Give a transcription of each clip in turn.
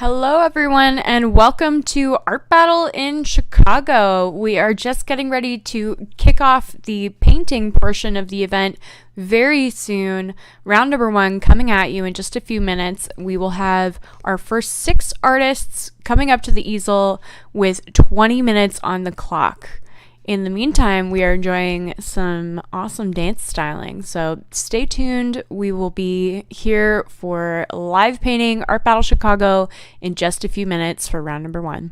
Hello, everyone, and welcome to Art Battle in Chicago. We are just getting ready to kick off the painting portion of the event very soon. Round number 1 coming at you in just a few minutes. We will have our first 6 artists coming up to the easel with 20 minutes on the clock. In the meantime, we are enjoying some awesome dance styling, so stay tuned. We will be here for live painting Art Battle Chicago in just a few minutes for round number 1.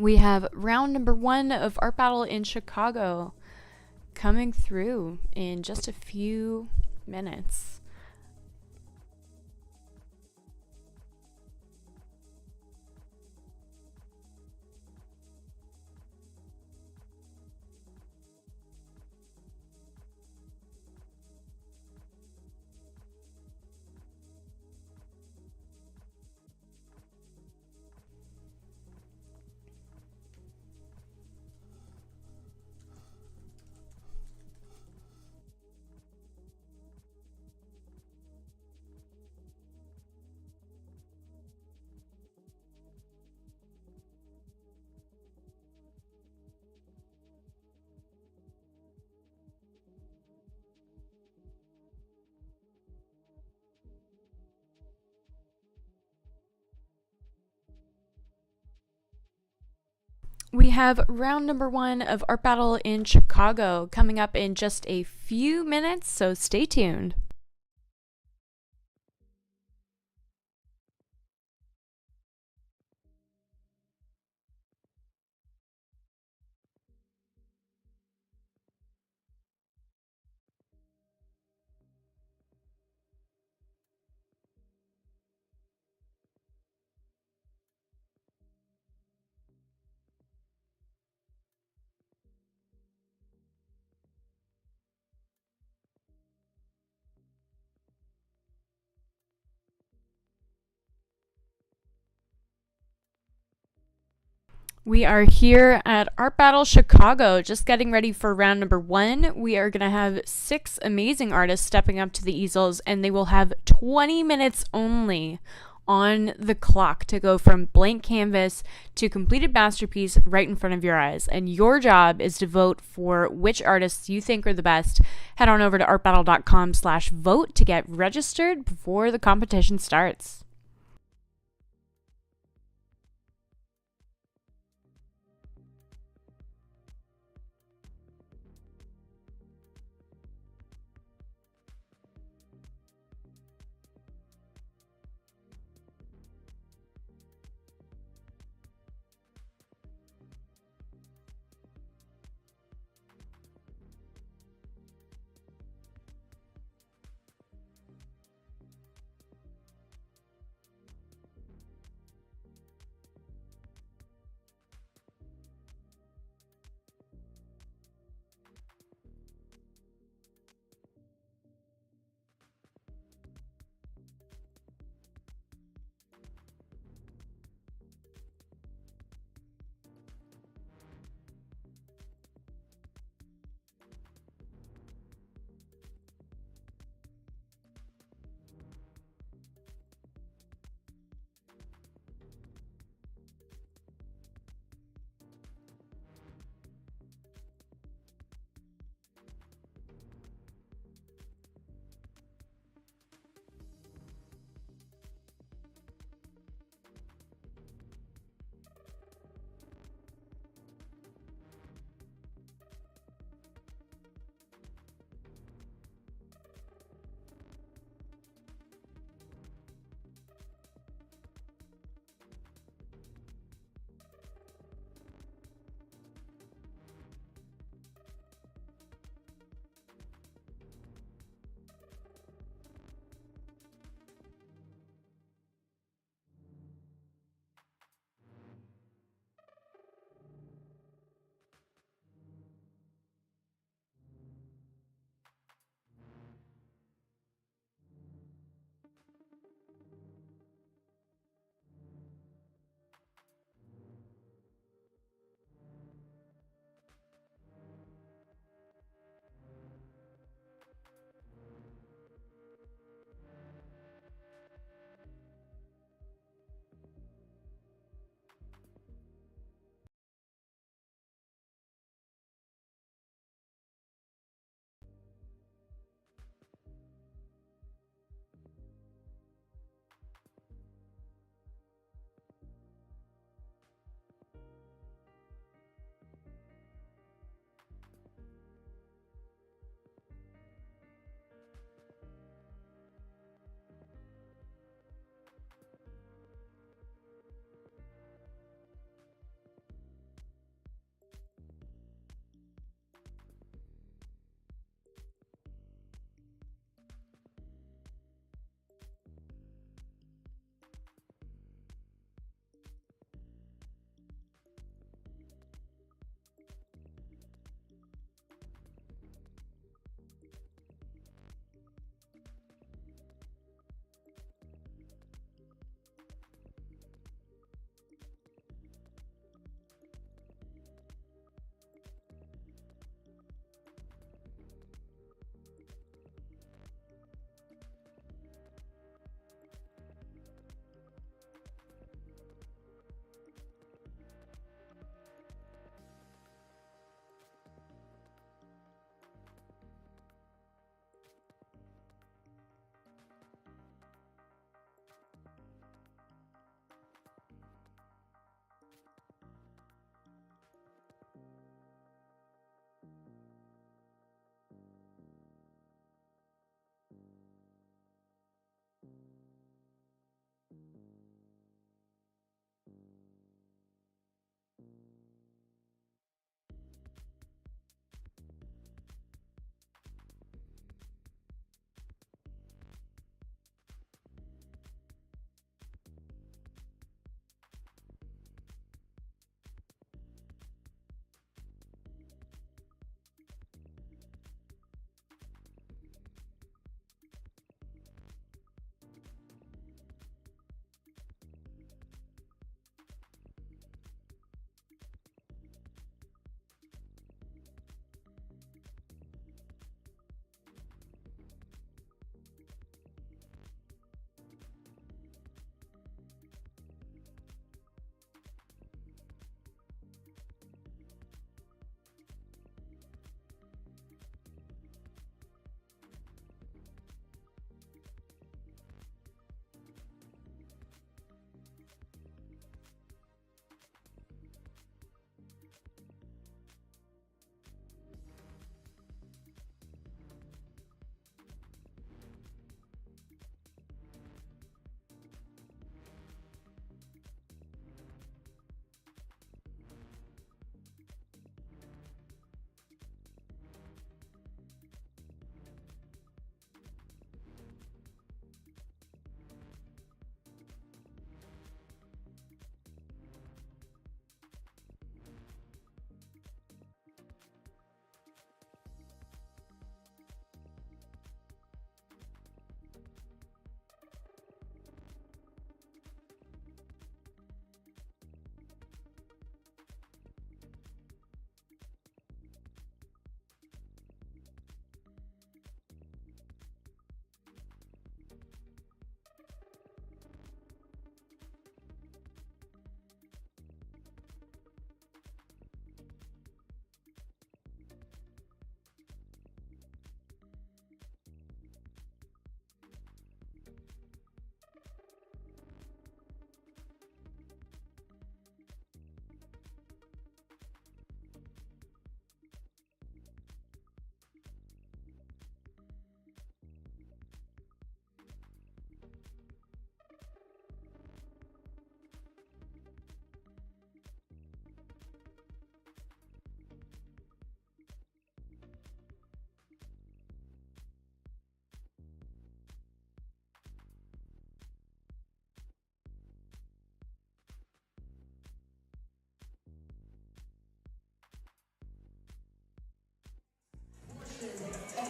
We have round number 1 of Art Battle in Chicago coming through in just a few minutes. We have round number 1 of Art Battle in Chicago coming up in just a few minutes, so stay tuned. We are here at Art Battle Chicago, just getting ready for round number 1. We are going to have 6 amazing artists stepping up to the easels, and they will have 20 minutes only on the clock to go from blank canvas to completed masterpiece right in front of your eyes. And your job is to vote for which artists you think are the best. Head on over to artbattle.com/vote to get registered before the competition starts.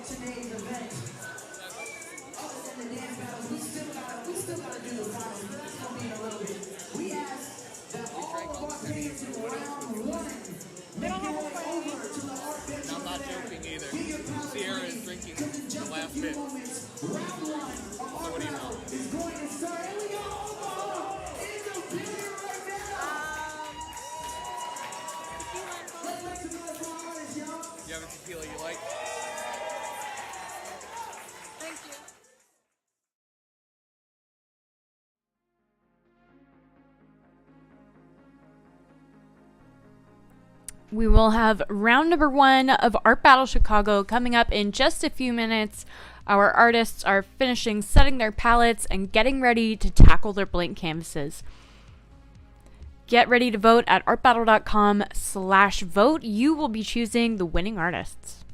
today's event, other than the dance battles, we still gotta do the finals, but that's gonna be in a little bit. We ask that all of our teams in round one make your way over to the art bench. I'm not joking either. Sierra is drinking the last bit. Round one of our battle is going to start. And we got Omaha in the building right now. Let's make some noise for our artists, y'all. You have a tequila you like? Thank you. We will have round number 1 of Art Battle Chicago coming up in just a few minutes. Our artists are finishing setting their palettes and getting ready to tackle their blank canvases. Get ready to vote at artbattle.com/vote. You will be choosing the winning artists.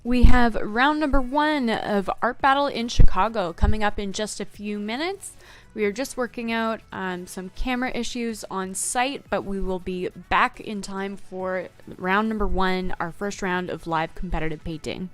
We have round number 1 of Art Battle in Chicago coming up in just a few minutes. We are just working out some camera issues on site, but we will be back in time for round number 1, our first round of live competitive painting.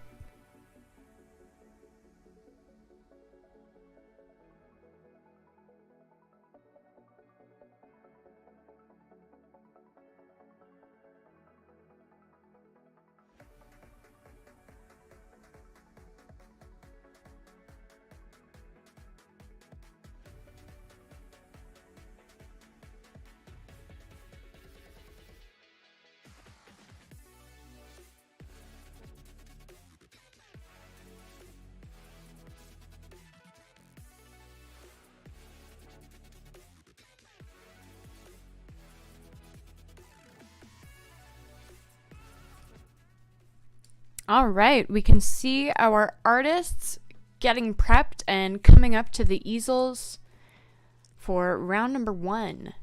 All right, we can see our artists getting prepped and coming up to the easels for round number 1.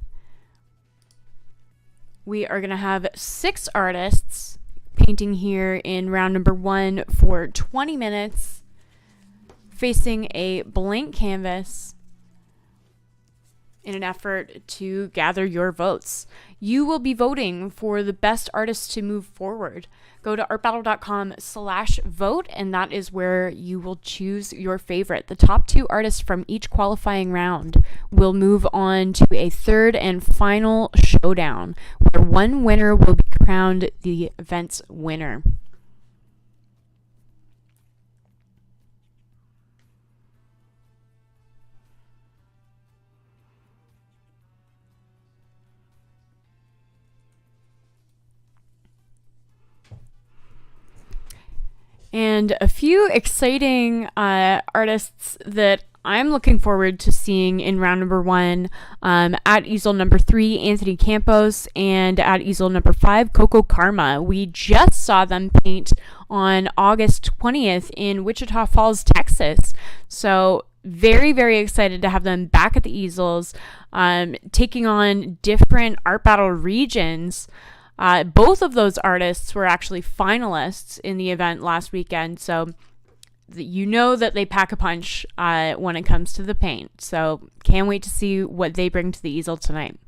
We are going to have 6 artists painting here in round number 1 for 20 minutes, facing a blank canvas in an effort to gather your votes. You will be voting for the best artists to move forward. Go to artbattle.com/vote, and that is where you will choose your favorite. The top 2 artists from each qualifying round will move on to a third and final showdown, where one winner will be crowned the event's winner. And a few exciting artists that I'm looking forward to seeing in round number 1, at easel number 3, Anthony Campos, and at easel number 5, Coco Karma. We just saw them paint on August 20th in Wichita Falls, Texas. So very, very excited to have them back at the easels, taking on different art battle regions. Both of those artists were actually finalists in the event last weekend, so you know that they pack a punch when it comes to the paint. So can't wait to see what they bring to the easel tonight.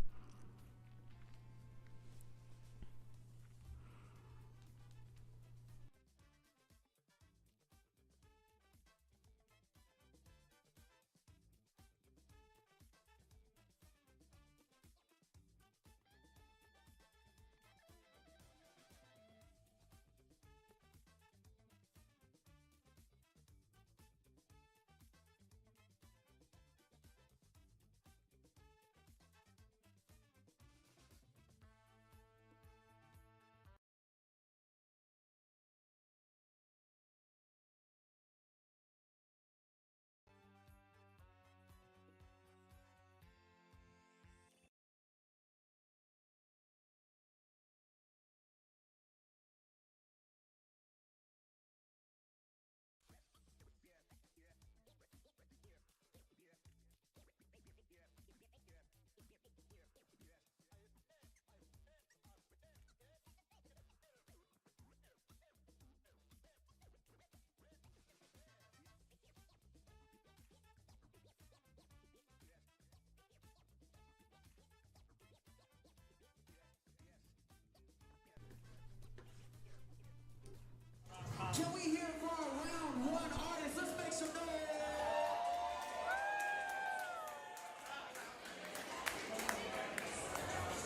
Can we hear for our round 1 artist? Let's make some noise.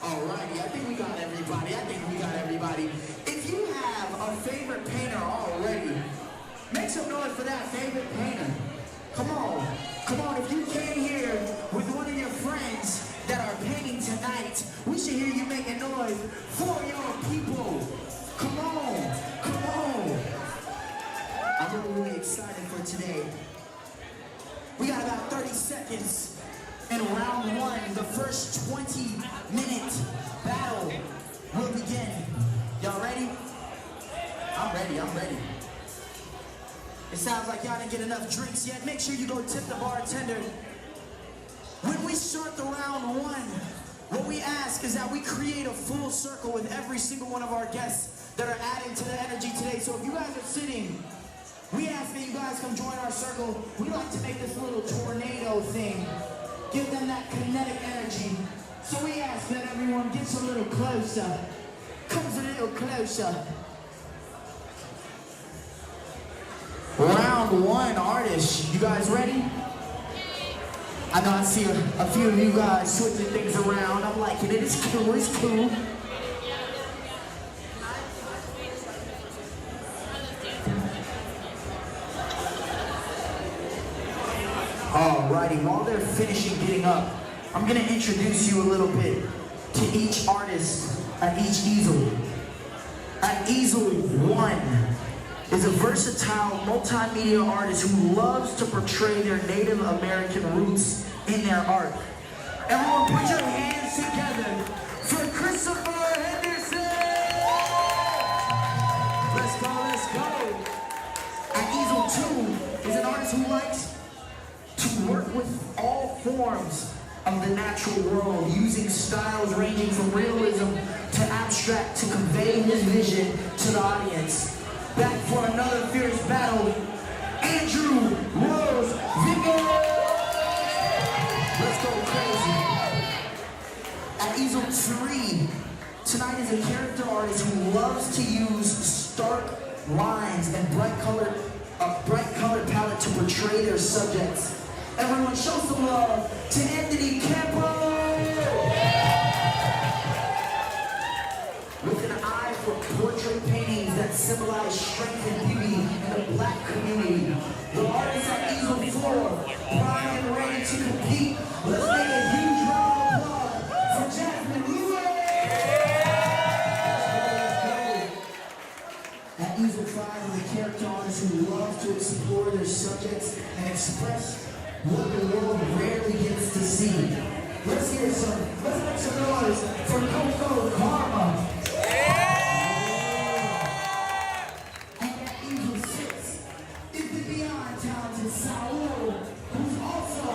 Alrighty, I think we got everybody. If you have a favorite painter already, make some noise for that favorite painter. Come on, if you came here with one of your friends that are painting tonight, we should hear you making noise for your people. Come on. I'm really excited for today. We got about 30 seconds in round 1. The first 20-minute battle will begin. Y'all ready? I'm ready. It sounds like y'all didn't get enough drinks yet. Make sure you go tip the bartender. When we start the round 1, what we ask is that we create a full circle with every single one of our guests that are adding to the energy today. So if you guys are sitting, we ask that you guys come join our circle. We like to make this little tornado thing. Give them that kinetic energy. So we ask that everyone gets a little closer. Comes a little closer. Round one, artists. You guys ready? I know I see a few of you guys switching things around. I'm liking it. It's cool. It's cool. Alrighty, while they're finishing getting up, I'm gonna introduce you a little bit to each artist at each easel. At easel 1 is a versatile multimedia artist who loves to portray their Native American roots in their art. Everyone put your hands together for Christopher Henderson! Let's go, let's go! At easel 2 is an artist who likes to work with all forms of the natural world, using styles ranging from realism to abstract to convey his vision to the audience. Back for another fierce battle, Andrew Rose Vigo. Let's go crazy. At easel 3, tonight is a character artist who loves to use stark lines and bright colored palette to portray their subjects. Everyone show some love to Anthony Campos! With an eye for portrait paintings that symbolize strength and beauty in the Black community, the artists at easel 4, prime and ready to compete. Let's make a huge round of applause for Jasmine Lewis! At easel 5 is a character artist who loves to explore their subjects and express what the world rarely gets to see. Let's make some noise for Coco Karma. And at easel 6 is the beyond talented Saul, who's also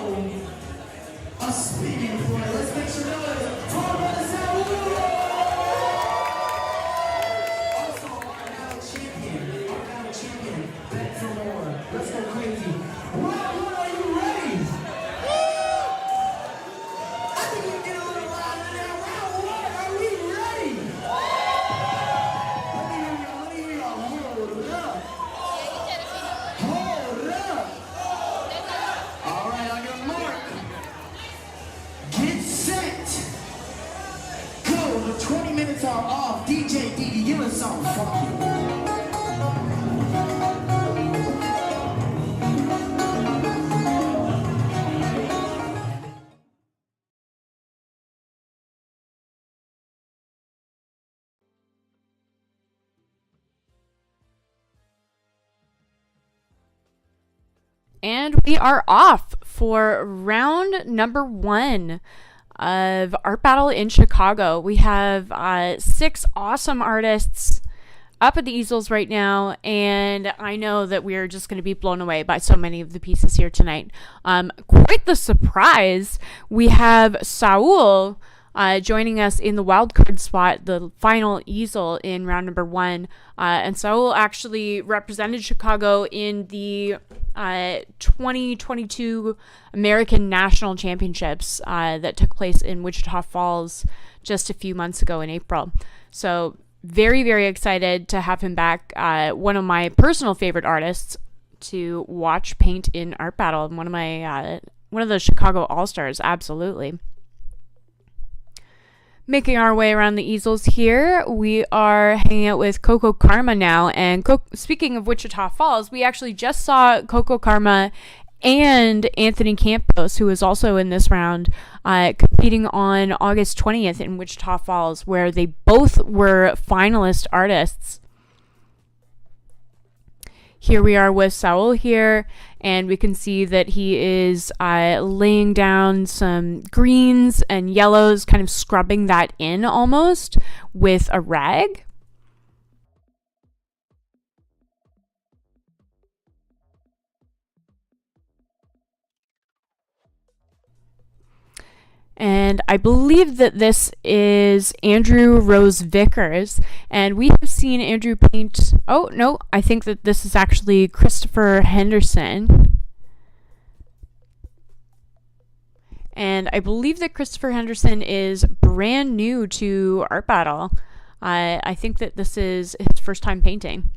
a spinning player. Let's make some noise for our brother Saul. Also our battle champion, back for more. Let's go crazy. Round 1, are you ready? I think we can get a little louder now. Round 1, are we ready? Let me hear y'all. Hold up. Hold up. All right, on your mark. Get set. Go. The 20 minutes are off. DJ Didi, give us some funky. And we are off for round number 1 of Art Battle in Chicago. We have 6 awesome artists up at the easels right now, and I know that we are just going to be blown away by so many of the pieces here tonight. Quite the surprise. We have Saul joining us in the wildcard spot, the final easel in round number 1. And Saul actually represented Chicago in the 2022 American National Championships that took place in Wichita Falls just a few months ago in April. So very, very excited to have him back. One of my personal favorite artists to watch paint in Art Battle, and one of the Chicago All-Stars, absolutely. Making our way around the easels here, we are hanging out with Coco Karma now. And speaking of Wichita Falls, we actually just saw Coco Karma and Anthony Campos, who is also in this round, competing on August 20th in Wichita Falls, where they both were finalist artists. Here we are with Saul here, and we can see that he is laying down some greens and yellows, kind of scrubbing that in almost with a rag. And And I believe that this is Andrew Rose Vickers. And we have seen Andrew paint... Oh, no, I think that this is actually Christopher Henderson. And I believe that Christopher Henderson is brand new to Art Battle. I think that this is his first time painting.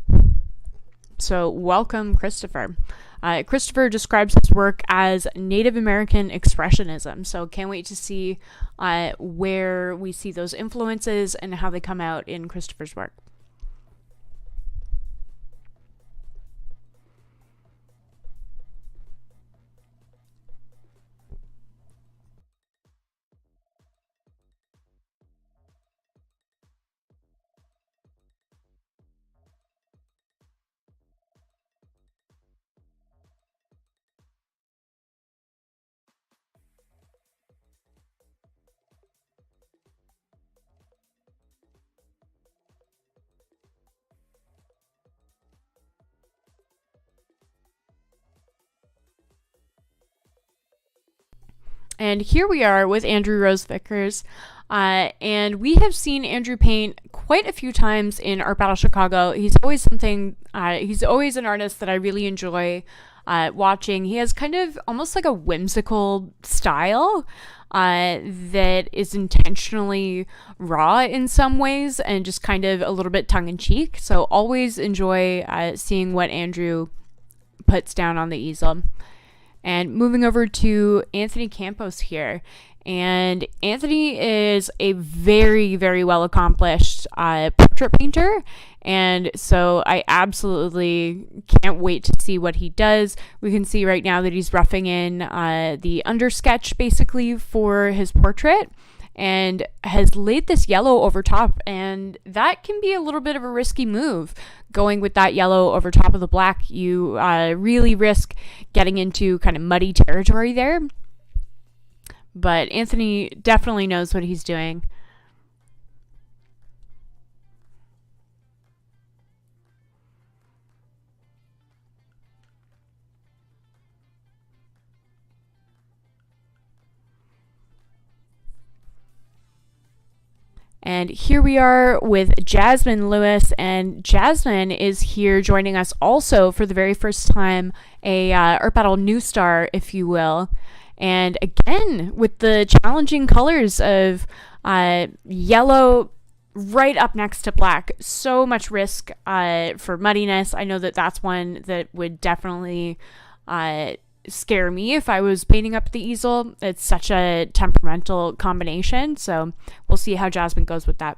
So welcome, Christopher. Christopher describes his work as Native American Expressionism. So can't wait to see where we see those influences and how they come out in Christopher's work. And here we are with Andrew Rose Vickers. And we have seen Andrew paint quite a few times in Art Battle Chicago. He's always he's always an artist that I really enjoy watching. He has kind of almost like a whimsical style that is intentionally raw in some ways and just kind of a little bit tongue-in-cheek. So always enjoy seeing what Andrew puts down on the easel. And moving over to Anthony Campos here. And Anthony is a very, very well accomplished portrait painter. And so I absolutely can't wait to see what he does. We can see right now that he's roughing in the undersketch basically for his portrait and has laid this yellow over top. And that can be a little bit of a risky move. Going with that yellow over top of the black, you really risk getting into kind of muddy territory there. But Anthony definitely knows what he's doing. And here we are with Jasmine Lewis, and Jasmine is here joining us also for the very first time, a Art Battle new star, if you will. And again, with the challenging colors of yellow right up next to black, so much risk for muddiness. I know that that's one that would definitely scare me if I was painting up the easel. It's such a temperamental combination, so we'll see how Jasmine goes with that.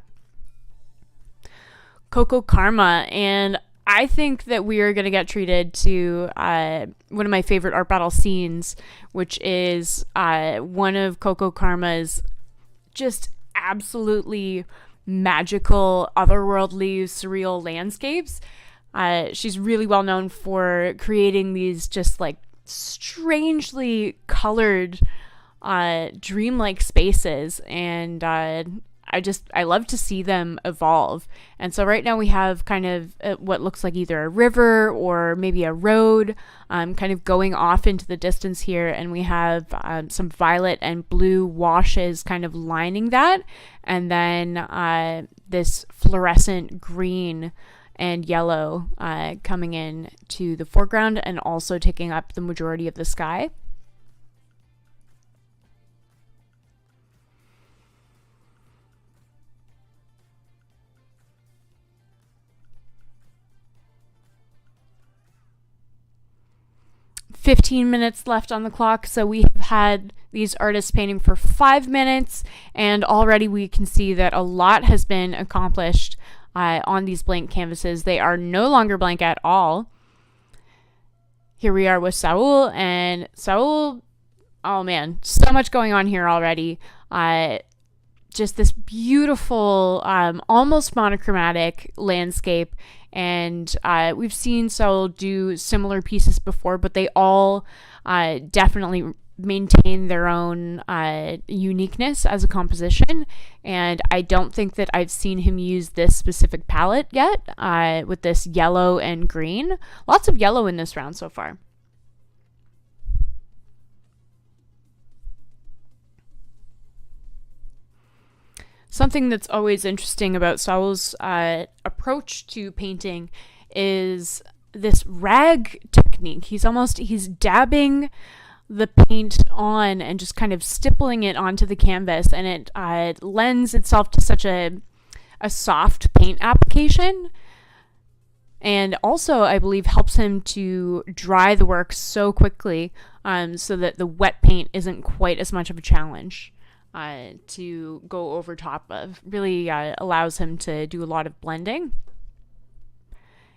Coco Karma, and I think that we are going to get treated to one of my favorite Art Battle scenes, which is one of Coco Karma's just absolutely magical, otherworldly, surreal landscapes. She's really well known for creating these just like strangely colored dreamlike spaces, and I love to see them evolve. And so right now we have kind of what looks like either a river or maybe a road kind of going off into the distance here, and we have some violet and blue washes kind of lining that, and then this fluorescent green and yellow coming in to the foreground and also taking up the majority of the sky. "15 minutes left on the clock, so we have had these artists painting for 5 minutes, and already we can see that a lot has been accomplished on these blank canvases. They are no longer blank at all. Here we are with Saul, and Saul, oh man, so much going on here already. Just this beautiful, almost monochromatic landscape, and we've seen Saul do similar pieces before, but they all definitely maintain their own uniqueness as a composition, and I don't think that I've seen him use this specific palette yet with this yellow and green. Lots of yellow in this round so far. Something that's always interesting about Saul's approach to painting is this rag technique. He's dabbing the paint on and just kind of stippling it onto the canvas, and it lends itself to such a soft paint application, and also I believe helps him to dry the work so quickly, so that the wet paint isn't quite as much of a challenge to go over top of. Really allows him to do a lot of blending.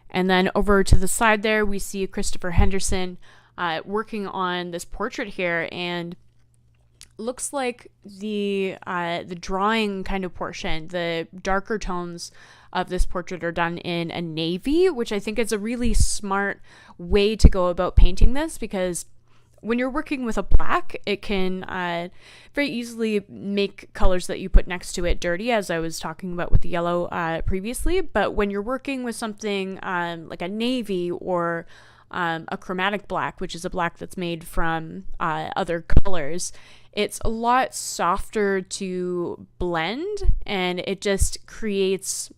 And then over to the side there, we see Christopher Henderson working on this portrait here, and looks like the drawing kind of portion, the darker tones of this portrait are done in a navy, which I think is a really smart way to go about painting this, because when you're working with a black, it can very easily make colors that you put next to it dirty, as I was talking about with the yellow previously. But when you're working with something like a navy or a chromatic black, which is a black that's made from other colors, it's a lot softer to blend, and it just creates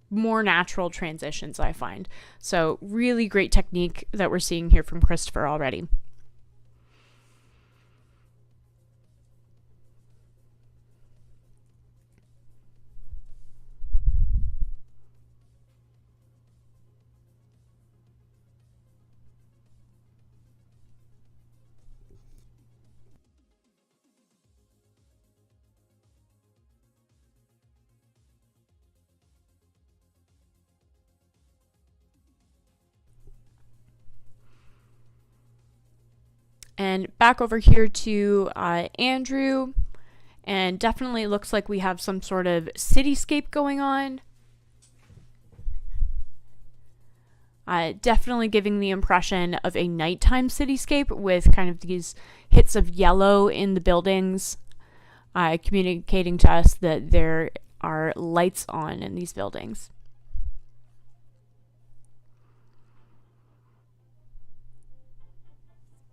more natural transitions, I find. So really great technique that we're seeing here from Christopher already. And back over here to Andrew, and definitely looks like we have some sort of cityscape going on. Definitely giving the impression of a nighttime cityscape with kind of these hits of yellow in the buildings, communicating to us that there are lights on in these buildings.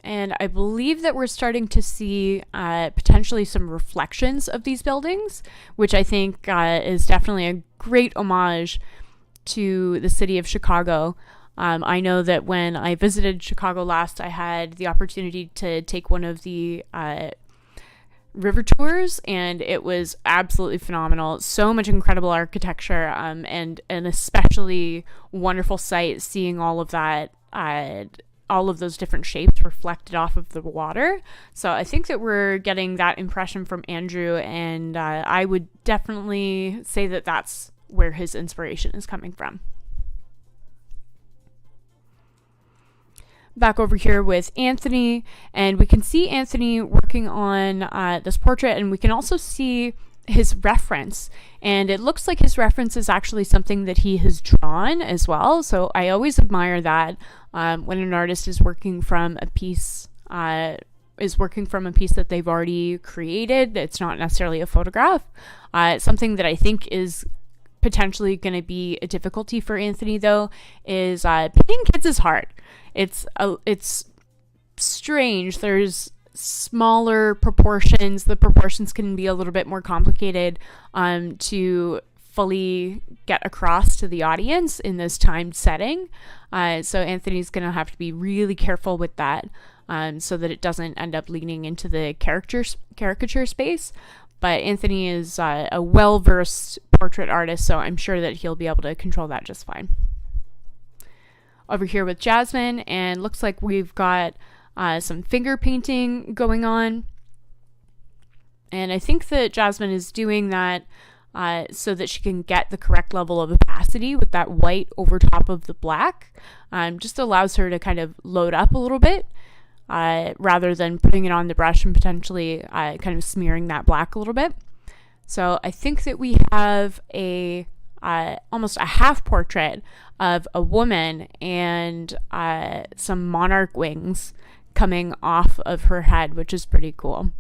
And I believe that we're starting to see potentially some reflections of these buildings, which I think is definitely a great homage to the city of Chicago. I know that when I visited Chicago last, I had the opportunity to take one of the river tours, and it was absolutely phenomenal. So much incredible architecture, and an especially wonderful sight, seeing all of that, all of those different shapes reflected off of the water. So I think that we're getting that impression from Andrew, and I would definitely say that that's where his inspiration is coming from. Back over here with Anthony, and we can see Anthony working on this portrait, and we can also see his reference, and it looks like his reference is actually something that he has drawn as well. So I always admire that when an artist is working from a piece that they've already created. It's not necessarily a photograph. Something that I think is potentially going to be a difficulty for Anthony, though, is painting kids is hard. It's strange. There's smaller proportions. The proportions can be a little bit more complicated to fully get across to the audience in this timed setting. So Anthony's going to have to be really careful with that, so that it doesn't end up leaning into the caricature space. But Anthony is a well-versed portrait artist, so I'm sure that he'll be able to control that just fine. Over here with Jasmine, and looks like we've got some finger painting going on. And I think that Jasmine is doing that so that she can get the correct level of opacity with that white over top of the black. Just allows her to kind of load up a little bit, rather than putting it on the brush and potentially kind of smearing that black a little bit. So I think that we have almost a half portrait of a woman and some monarch wings coming off of her head, which is pretty cool.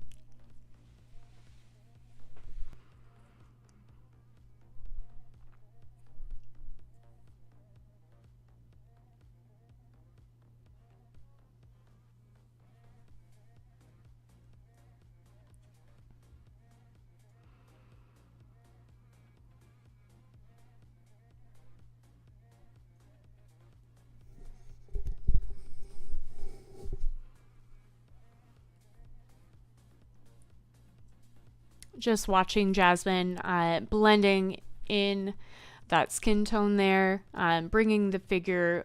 Just watching Jasmine blending in that skin tone there, bringing the figure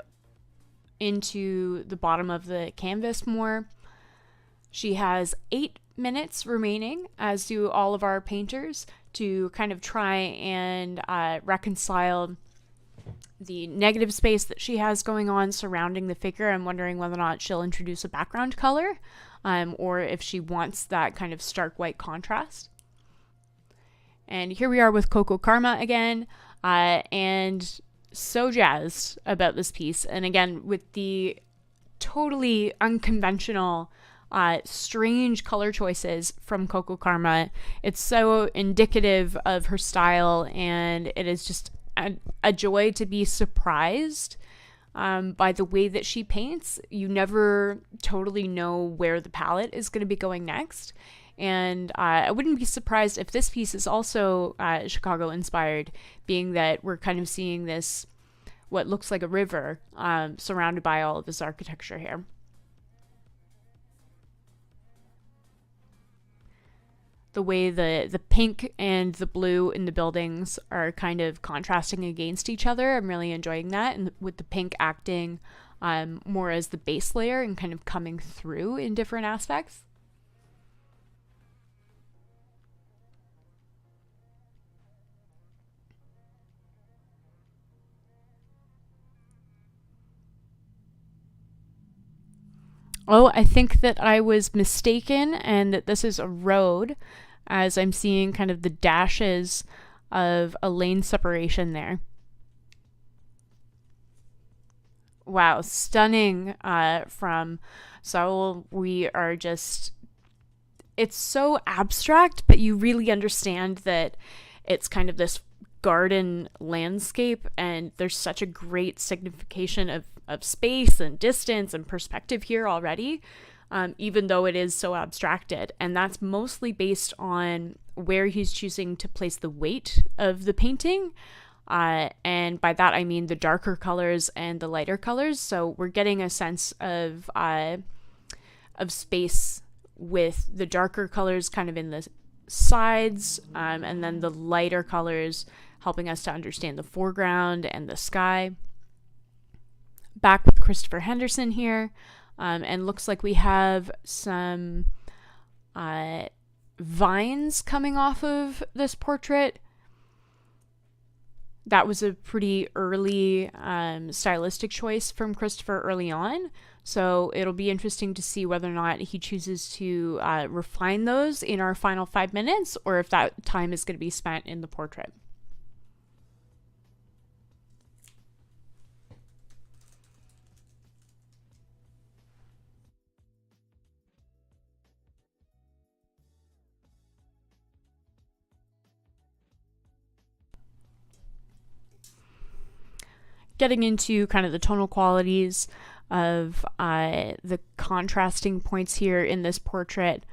into the bottom of the canvas more. She has 8 minutes remaining, as do all of our painters, to kind of try and reconcile the negative space that she has going on surrounding the figure. I'm wondering whether or not she'll introduce a background color, or if she wants that kind of stark white contrast. And here we are with Coco Karma again, and so jazzed about this piece. And again, with the totally unconventional, strange color choices from Coco Karma, it's so indicative of her style, and it is just a joy to be surprised by the way that she paints. You never totally know where the palette is going to be going next. And I wouldn't be surprised if this piece is also Chicago inspired, being that we're kind of seeing this, what looks like a river, surrounded by all of this architecture here. The way the pink and the blue in the buildings are kind of contrasting against each other, I'm really enjoying that. And with the pink acting more as the base layer and kind of coming through in different aspects. Oh, I think that I was mistaken and that this is a road, as I'm seeing kind of the dashes of a lane separation there. Wow, stunning from Saul. We are just, it's so abstract, but you really understand that it's kind of this garden landscape, and there's such a great signification of space and distance and perspective here already, even though it is so abstracted. And that's mostly based on where he's choosing to place the weight of the painting. And by that, I mean the darker colors and the lighter colors. So we're getting a sense of space with the darker colors kind of in the sides, and then the lighter colors helping us to understand the foreground and the sky. Back with Christopher Henderson here, and looks like we have some vines coming off of this portrait. That was a pretty early stylistic choice from Christopher early on, so it'll be interesting to see whether or not he chooses to refine those in our final 5 minutes, or if that time is going to be spent in the portrait. Getting into kind of the tonal qualities of the contrasting points here in this portrait,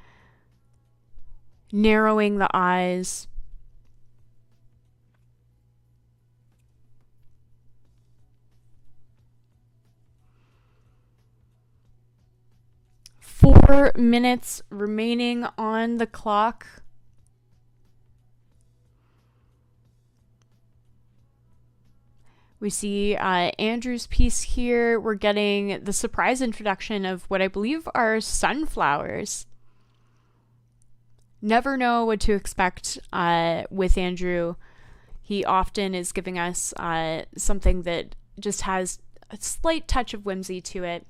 narrowing the eyes, Four minutes remaining on the clock. We see Andrew's piece here. We're getting the surprise introduction of what I believe are sunflowers. Never know what to expect with Andrew. He often is giving us something that just has a slight touch of whimsy to it.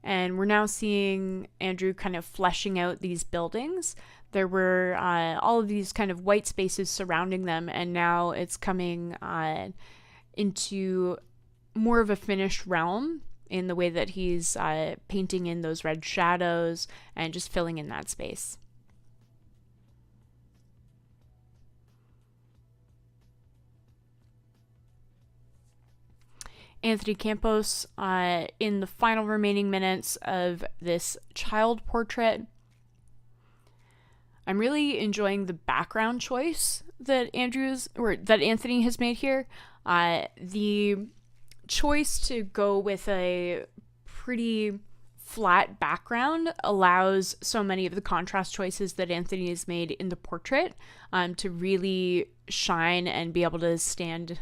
And we're now seeing Andrew kind of fleshing out these buildings. There were all of these kind of white spaces surrounding them, and now it's coming into more of a finished realm in the way that he's painting in those red shadows and just filling in that space. Anthony Campos in the final remaining minutes of this child portrait. I'm really enjoying the background choice that Anthony has made here. The choice to go with a pretty flat background allows so many of the contrast choices that Anthony has made in the portrait to really shine and be able to stand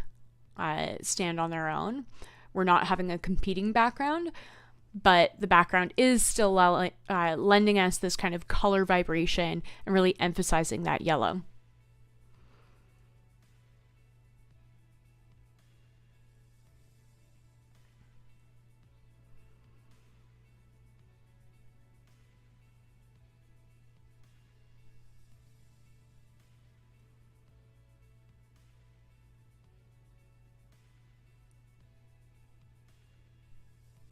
on their own. We're not having a competing background, but the background is still lending us this kind of color vibration and really emphasizing that yellow.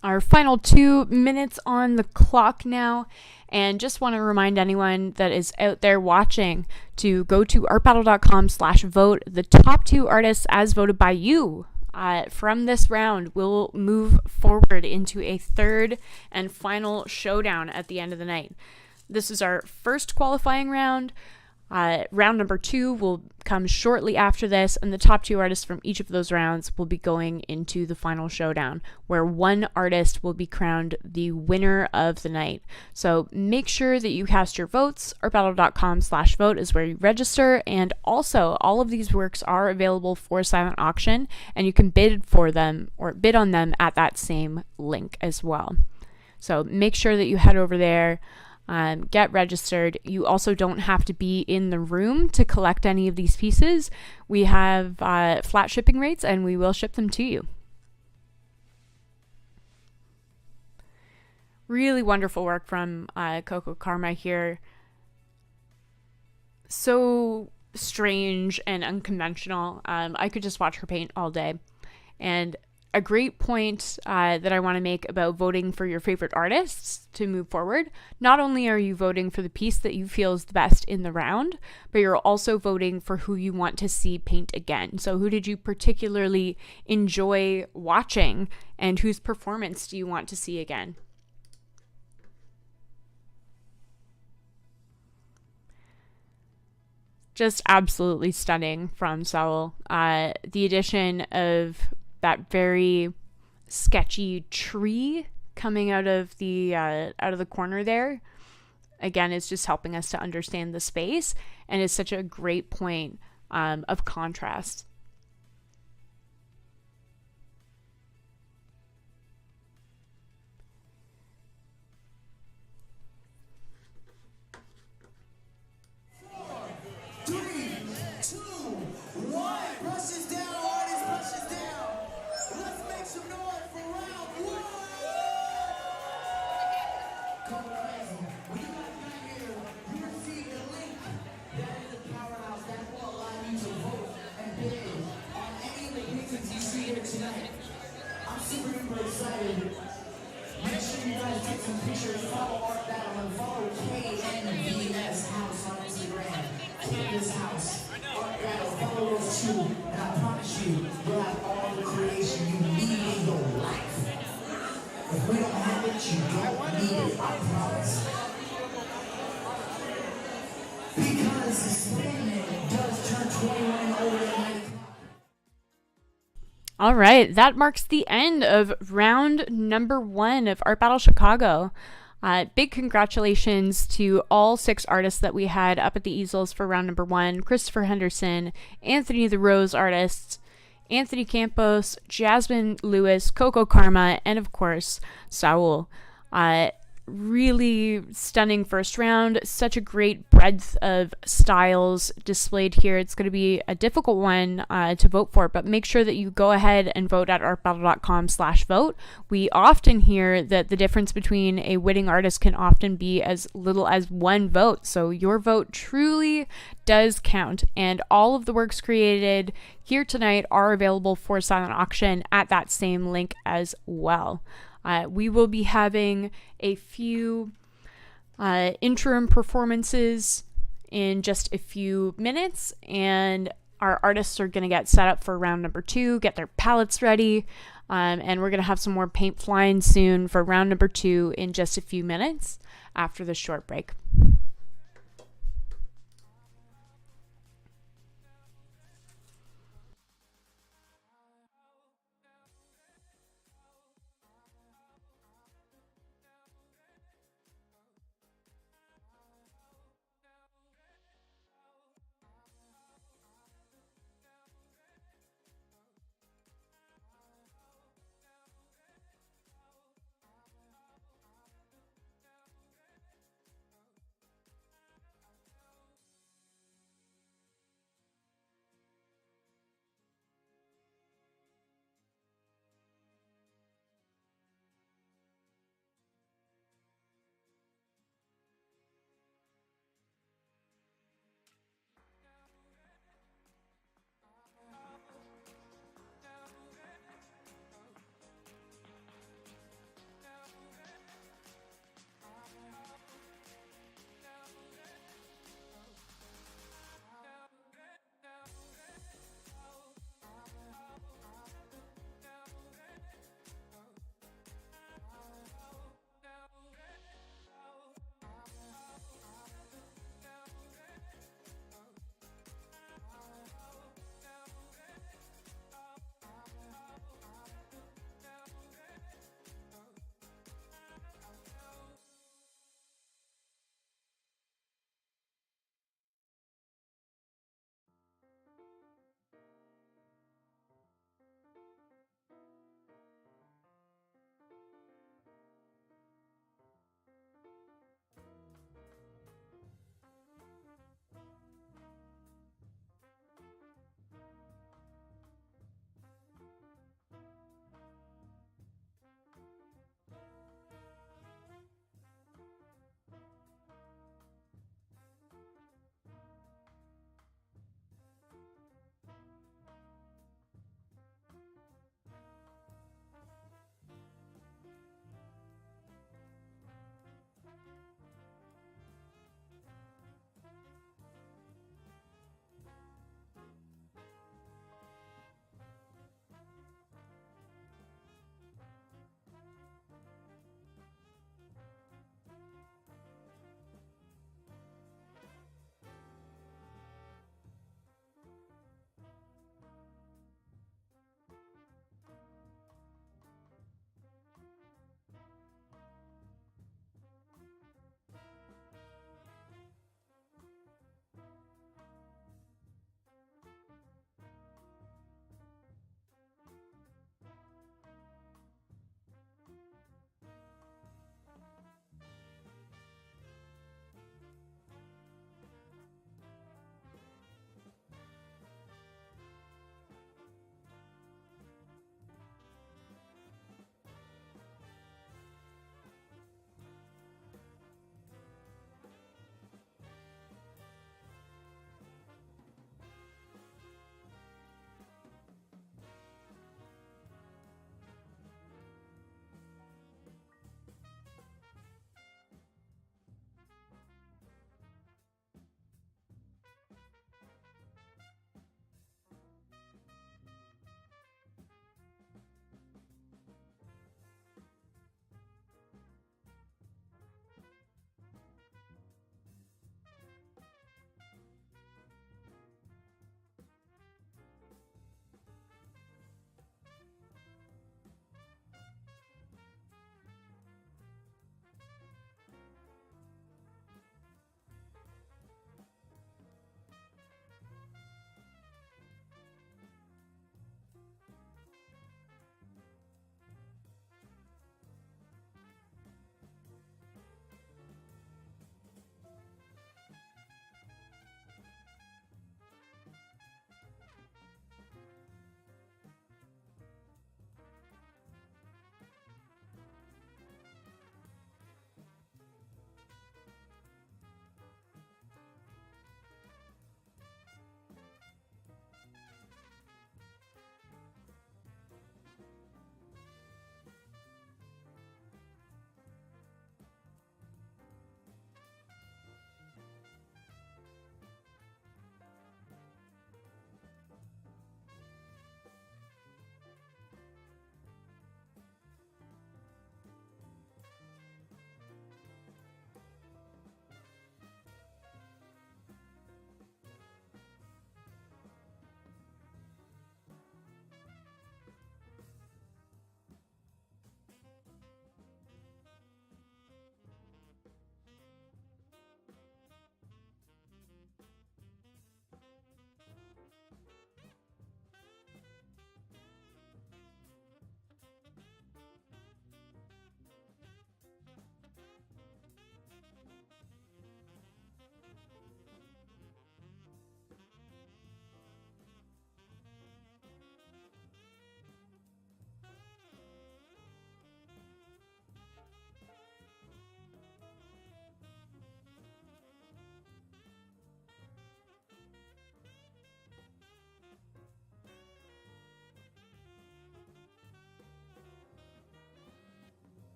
Our final 2 minutes on the clock now, and just want to remind anyone that is out there watching to go to artbattle.com/vote. The top 2 artists as voted by you from this round will move forward into a third and final showdown at the end of the night. This is our first qualifying round. Round number 2 will come shortly after this, and the top 2 artists from each of those rounds will be going into the final showdown, where one artist will be crowned the winner of the night. So make sure that you cast your votes. artbattle.com/vote is where you register, and also all of these works are available for silent auction, and you can bid on them at that same link as well. So make sure that you head over there. Get registered. You also don't have to be in the room to collect any of these pieces. We have flat shipping rates, and we will ship them to you. Really wonderful work from Coco Karma here. So strange and unconventional. I could just watch her paint all day. And a great point that I want to make about voting for your favorite artists to move forward. Not only are you voting for the piece that you feel is the best in the round, but you're also voting for who you want to see paint again. So who did you particularly enjoy watching, and whose performance do you want to see again? Just absolutely stunning from Saul. The addition of that very sketchy tree coming out of the corner there, again, is just helping us to understand the space, and is such a great point of contrast. I'm super duper excited. Make sure you guys take some pictures, follow Art Battle, and follow KNVS House on Instagram. Canvas House, Art Battle, follow those 2, and I promise you, you'll have all the creation you need in your life. If we don't have it, you don't need it, I promise. Because the Spinman does turn 21 and older at 9 o'clock. All right, that marks the end of round number 1 of Art Battle Chicago. Big congratulations to all 6 artists that we had up at the easels for round number 1. Christopher Henderson, Anthony the Rose Artist, Anthony Campos, Jasmine Lewis, Coco Karma, and of course, Saul. Really stunning first round. Such a great breadth of styles displayed here. It's going to be a difficult one to vote for, but make sure that you go ahead and vote at artbattle.com/vote. We often hear that the difference between a winning artist can often be as little as 1 vote. So your vote truly does count. And all of the works created here tonight are available for silent auction at that same link as well. We will be having a few interim performances in just a few minutes, and our artists are going to get set up for round number 2, get their palettes ready, and we're going to have some more paint flying soon for round number 2 in just a few minutes after this short break.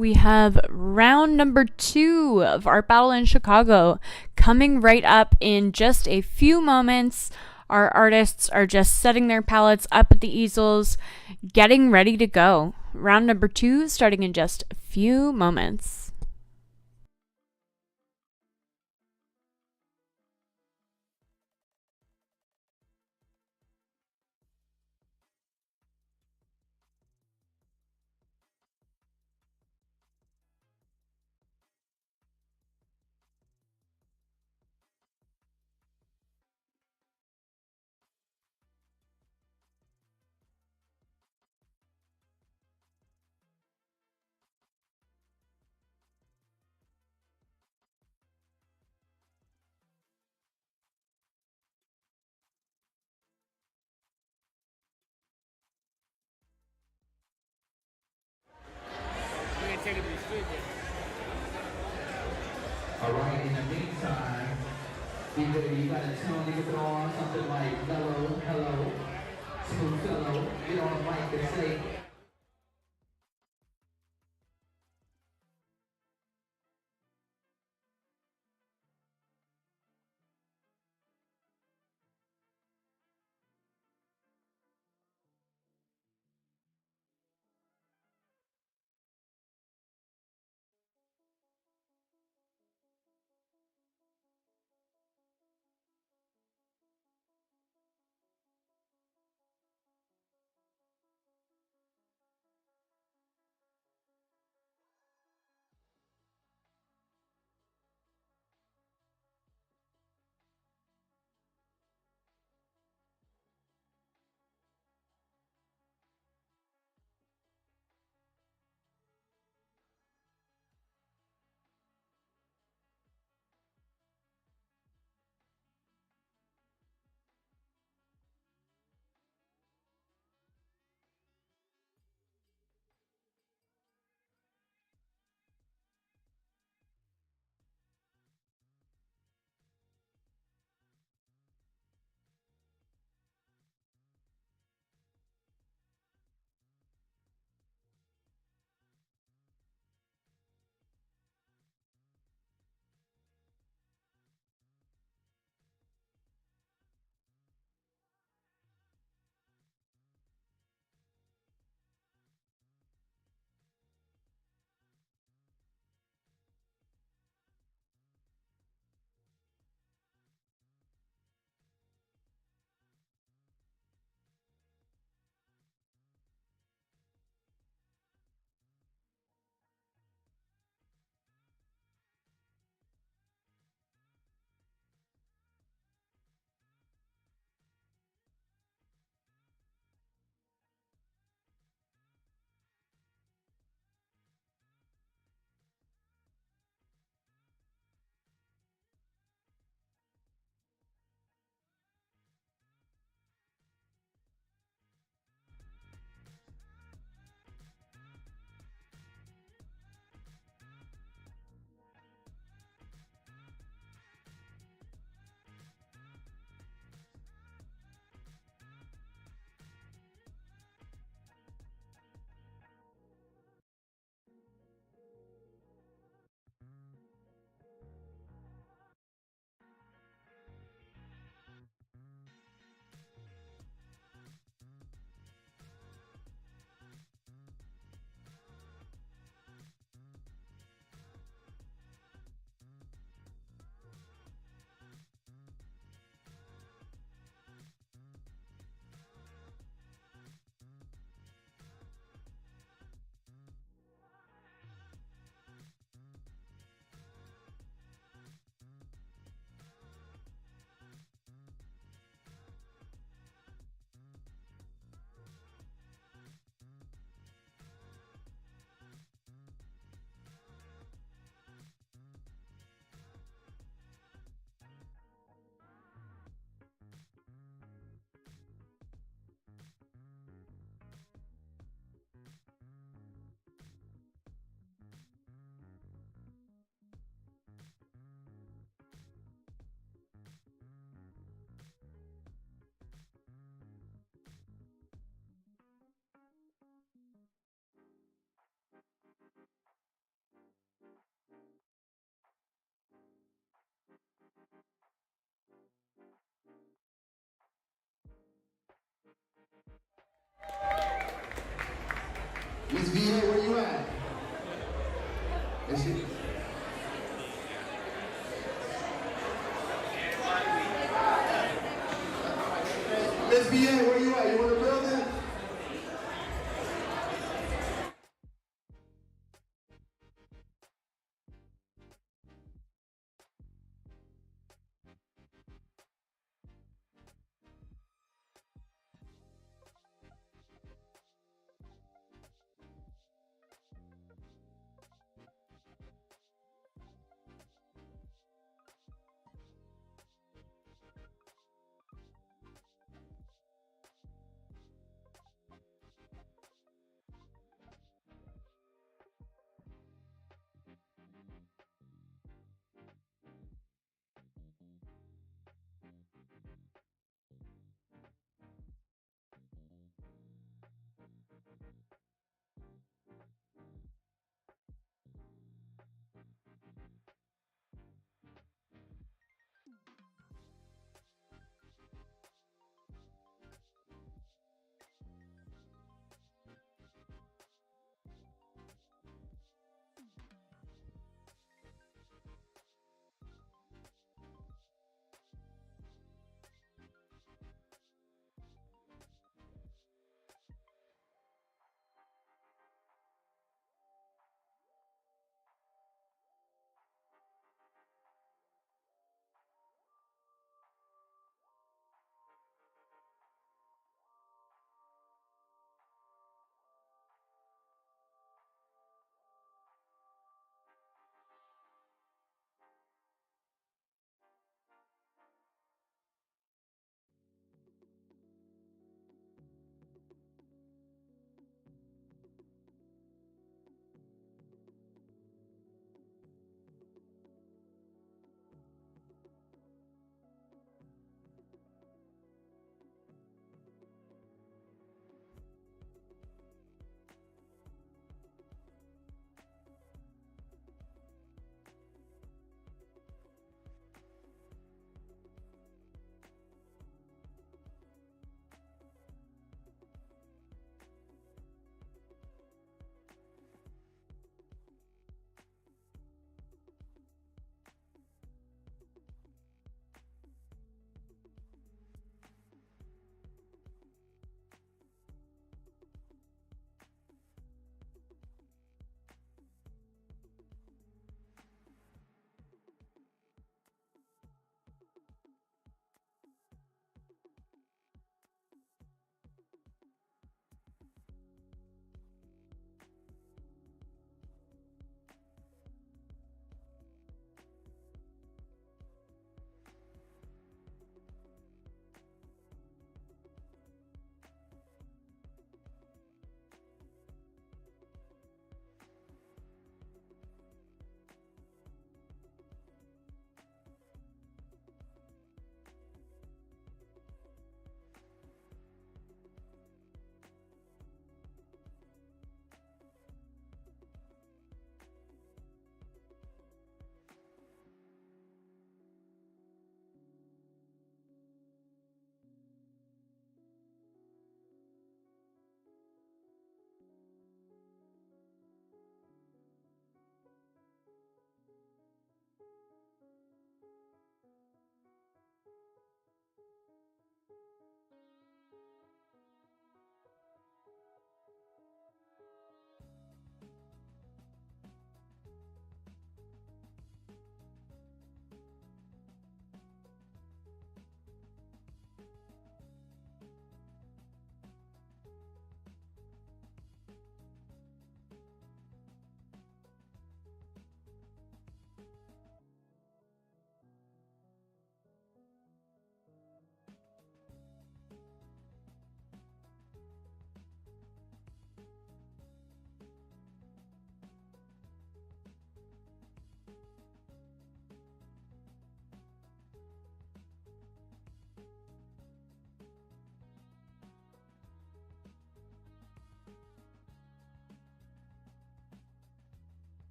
we have round number 2 of Art Battle in Chicago coming right up in just a few moments. Our artists are just setting their palettes up at the easels, getting ready to go. Round number 2 starting in just a few moments. We're gonna take it to the studio. All right, in the meantime, either you got a tune you can throw on something like mellow, hello, smooth hello, get on the mic and say, Is she? Miss BA, where you at? You in the building?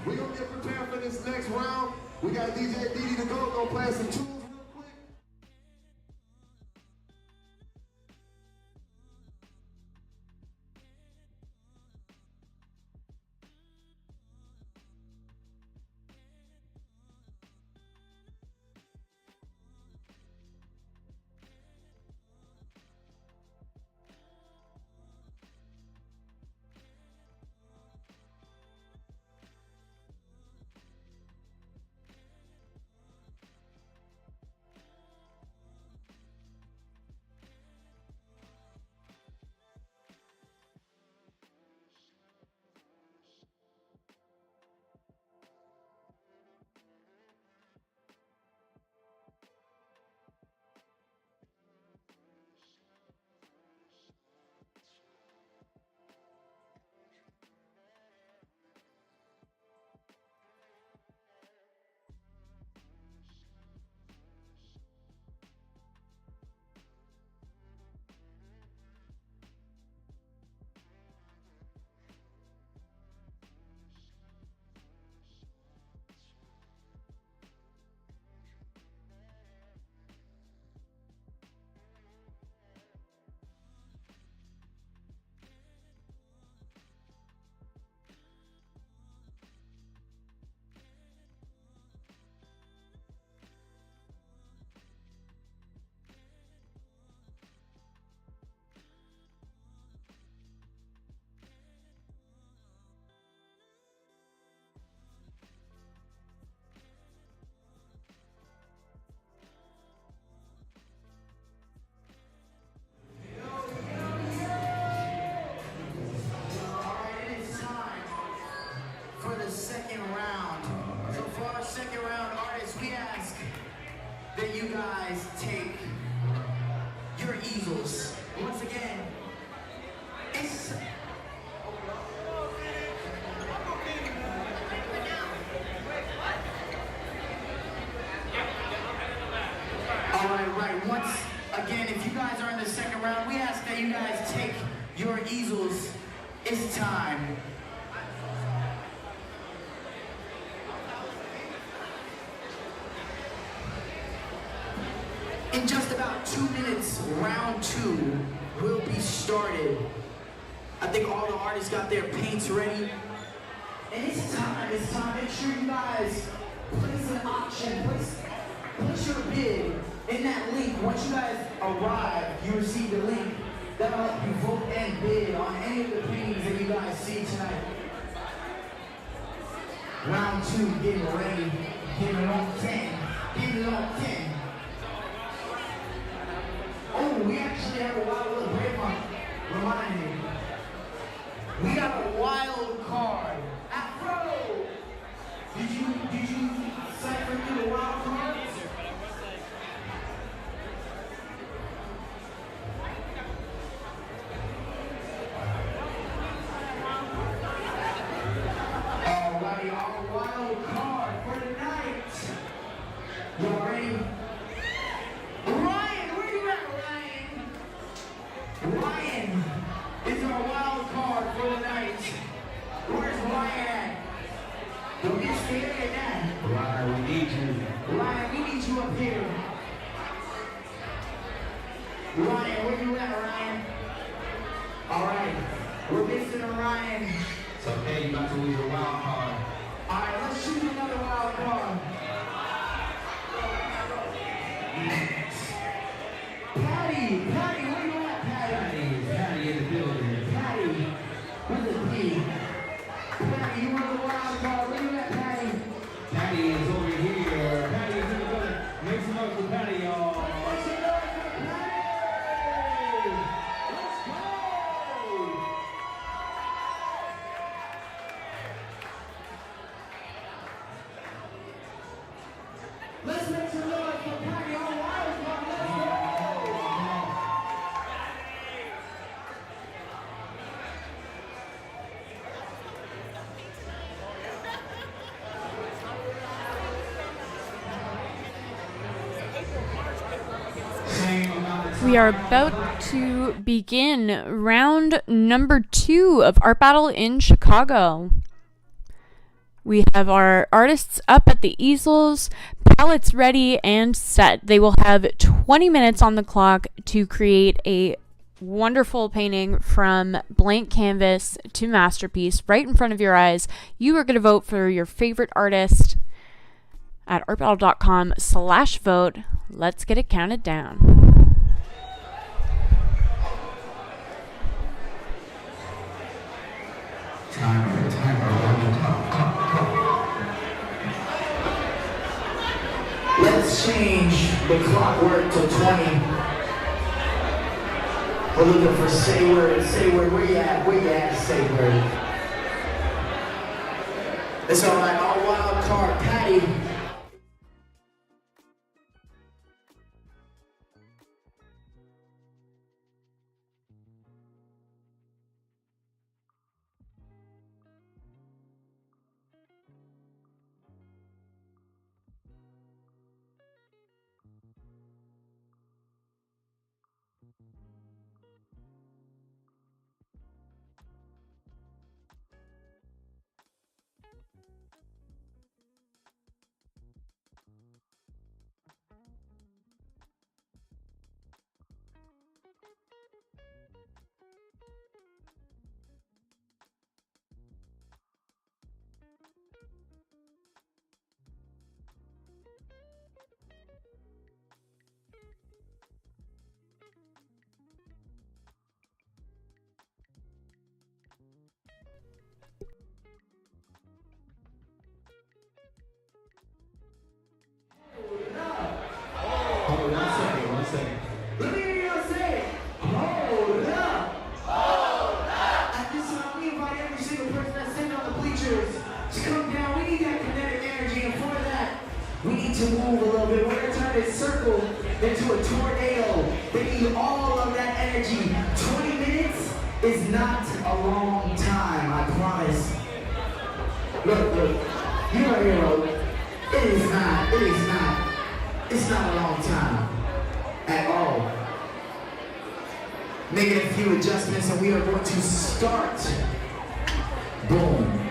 We're gonna get prepared for this next round. We got DJ Didi to go. Gonna play some tunes real quick. Second round. So for our second round artists, we ask that you guys take your easels. Once again, it's right. Once again, if you guys are in the second round, we ask that you guys take your easels. It's time. In just about 2 minutes, round 2 will be started. I think all the artists got their paints ready. And it's time. Make sure you guys place an auction, place your bid in that link. Once you guys arrive, you receive the link. That'll help you vote and bid on any of the paintings that you guys see tonight. Round 2, getting ready. Give it on 10. Give it on 10. Oh, we actually have a wild little break. Remind me. We got a wild card. Afro! Did you cipher through the wild cards? Alrighty, our wild card for tonight. Y'all ready? Ryan is our wild card for the night. Where's Ryan at? Don't get scared at that. Ryan, we need you. Ryan, we need you up here. Ryan, where you at, Ryan? Alright, we're missing a Ryan. It's okay, you about to lose your wild card. Alright, let's shoot another wild card. Patty, where you at? Patty in the building. Patty, with a P. Patty, you want the wild card? Where you at, Patty? Patty is over here. Patty is in the building. Make some noise for Patty, y'all. Make some noise for Patty! Let's go! Let's make some noise for Patty on wild card. Let's go! We are about to begin round number 2 of Art Battle in Chicago. We have our artists up at the easels, palettes ready and set. They will have 20 minutes on the clock to create a wonderful painting from blank canvas to masterpiece right in front of your eyes. You are going to vote for your favorite artist at artbattle.com/vote. Let's get it counted down. Let's change the clockwork to 20. We're looking for say word, where you at, say word. It's alright, our wild card, Patty. One second. Let me hear you say, hold up. At this time, we invite every single person that's sitting on the bleachers to come down. We need that kinetic energy, and for that, we need to move a little bit. We're going to turn this circle into a tornado. They need all of that energy. 20 minutes is not a long time, I promise. Look, you're a hero. It is not. It's not a long time at all. Making a few adjustments and we are going to start. Boom.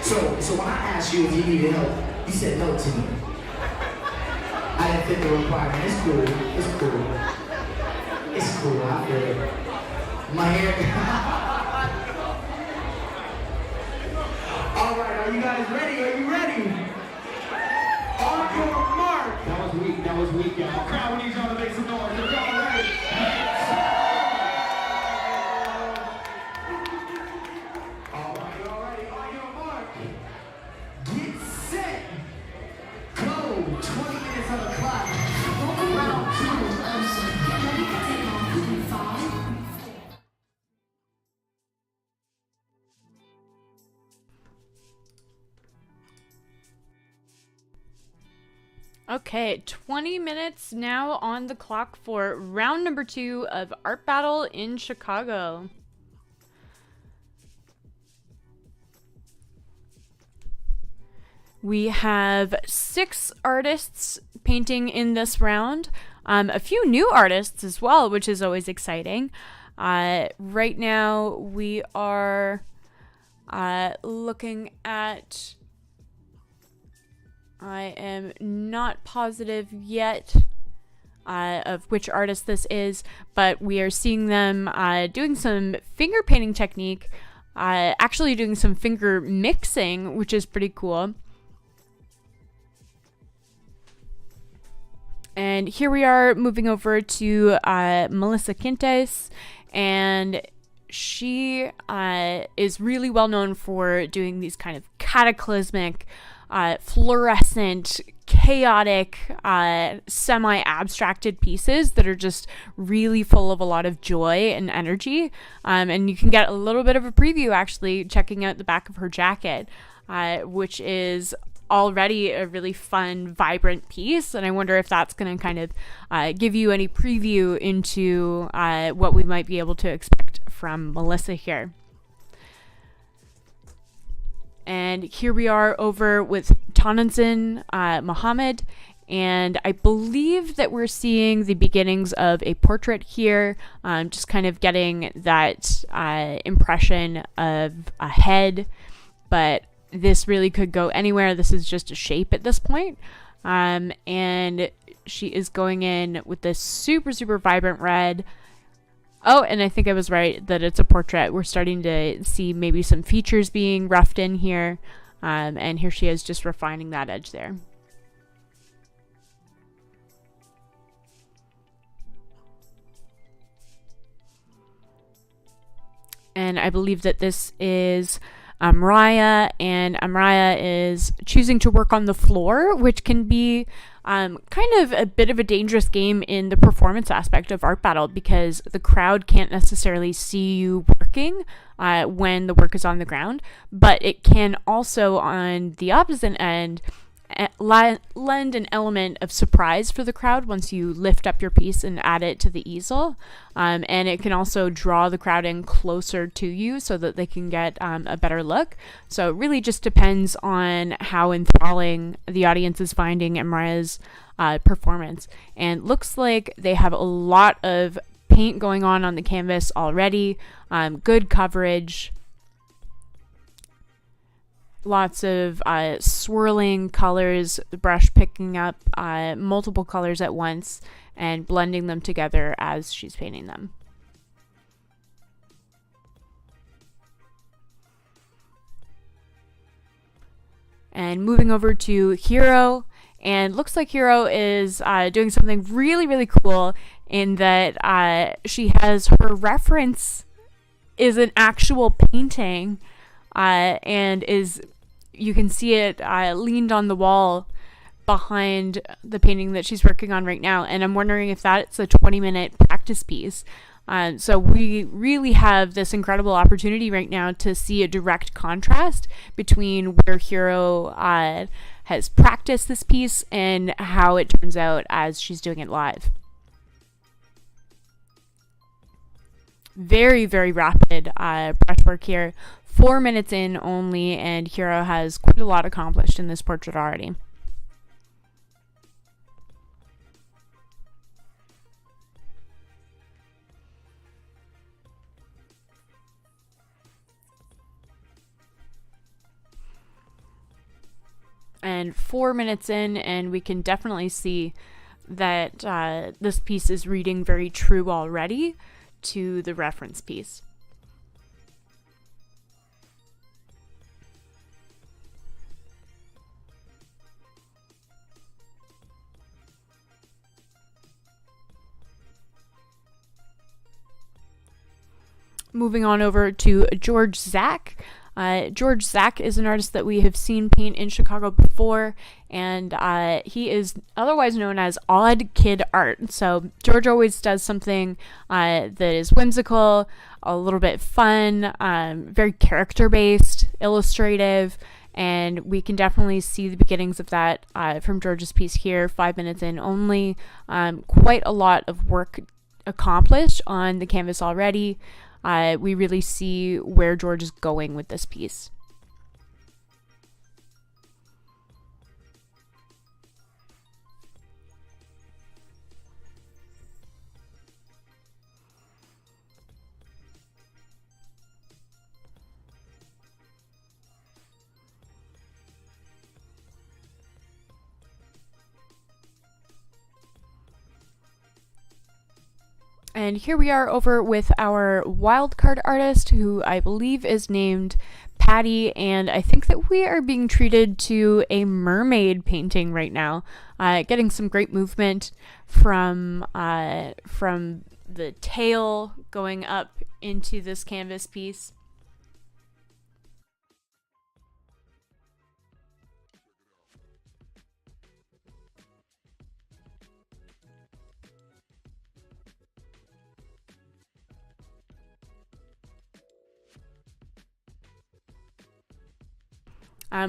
So when I asked you if you needed help, you said no to me. I didn't fit the requirement. It's cool. I feel it. My hair. All right, are you guys ready? Are you ready? On your mark. That was weak, y'all. Crowd, we need y'all to make some noise. If y'all ready. All right. On your mark. Get set. Go. 20 minutes on the clock. Round 2. Ready to take off in 5. Okay, 20 minutes now on the clock for round number 2 of Art Battle in Chicago. We have 6 artists painting in this round. A few new artists as well, which is always exciting. Right now we are looking at... I am not positive yet of which artist this is, but we are seeing them doing some finger painting technique, actually doing some finger mixing, which is pretty cool. And here we are moving over to Melissa Quintas, and she is really well known for doing these kind of cataclysmic, fluorescent, chaotic, semi-abstracted pieces that are just really full of a lot of joy and energy. And you can get a little bit of a preview actually checking out the back of her jacket, which is already a really fun, vibrant piece. And I wonder if that's going to kind of give you any preview into what we might be able to expect from Melissa here. And here we are over with Tonantzin Muhammad, and I believe that we're seeing the beginnings of a portrait here, just kind of getting that impression of a head, but this really could go anywhere. This is just a shape at this point. And she is going in with this super, super vibrant red. Oh, and I think I was right that it's a portrait. We're starting to see maybe some features being roughed in here. And here she is just refining that edge there. And I believe that this is Amirah, and Amirah is choosing to work on the floor, which can be kind of a bit of a dangerous game in the performance aspect of art battle, because the crowd can't necessarily see you working when the work is on the ground, but it can also, on the opposite end, lend an element of surprise for the crowd once you lift up your piece and add it to the easel. And it can also draw the crowd in closer to you so that they can get a better look. So it really just depends on how enthralling the audience is finding Amirah's performance. And looks like they have a lot of paint going on the canvas already. Good coverage. Lots of swirling colors, the brush picking up multiple colors at once and blending them together as she's painting them. And moving over to Hyero, and looks like Hyero is doing something really, really cool in that she has her reference is an actual painting, and is, you can see it leaned on the wall behind the painting that she's working on right now. And I'm wondering if that's a 20-minute practice piece. So we really have this incredible opportunity right now to see a direct contrast between where Hyero has practiced this piece and how it turns out as she's doing it live. Very, very rapid brushwork here. 4 minutes in only, and Hyero has quite a lot accomplished in this portrait already. And 4 minutes in, and we can definitely see that this piece is reading very true already to the reference piece. Moving on over to George Zach. George Zach is an artist that we have seen paint in Chicago before, and he is otherwise known as Odd Kid Art. So George always does something that is whimsical, a little bit fun, very character-based, illustrative, and we can definitely see the beginnings of that from George's piece here, 5 minutes in only. Quite a lot of work accomplished on the canvas already. We really see where George is going with this piece. And here we are over with our wildcard artist, who I believe is named Patty, and I think that we are being treated to a mermaid painting right now. Getting some great movement from the tail going up into this canvas piece.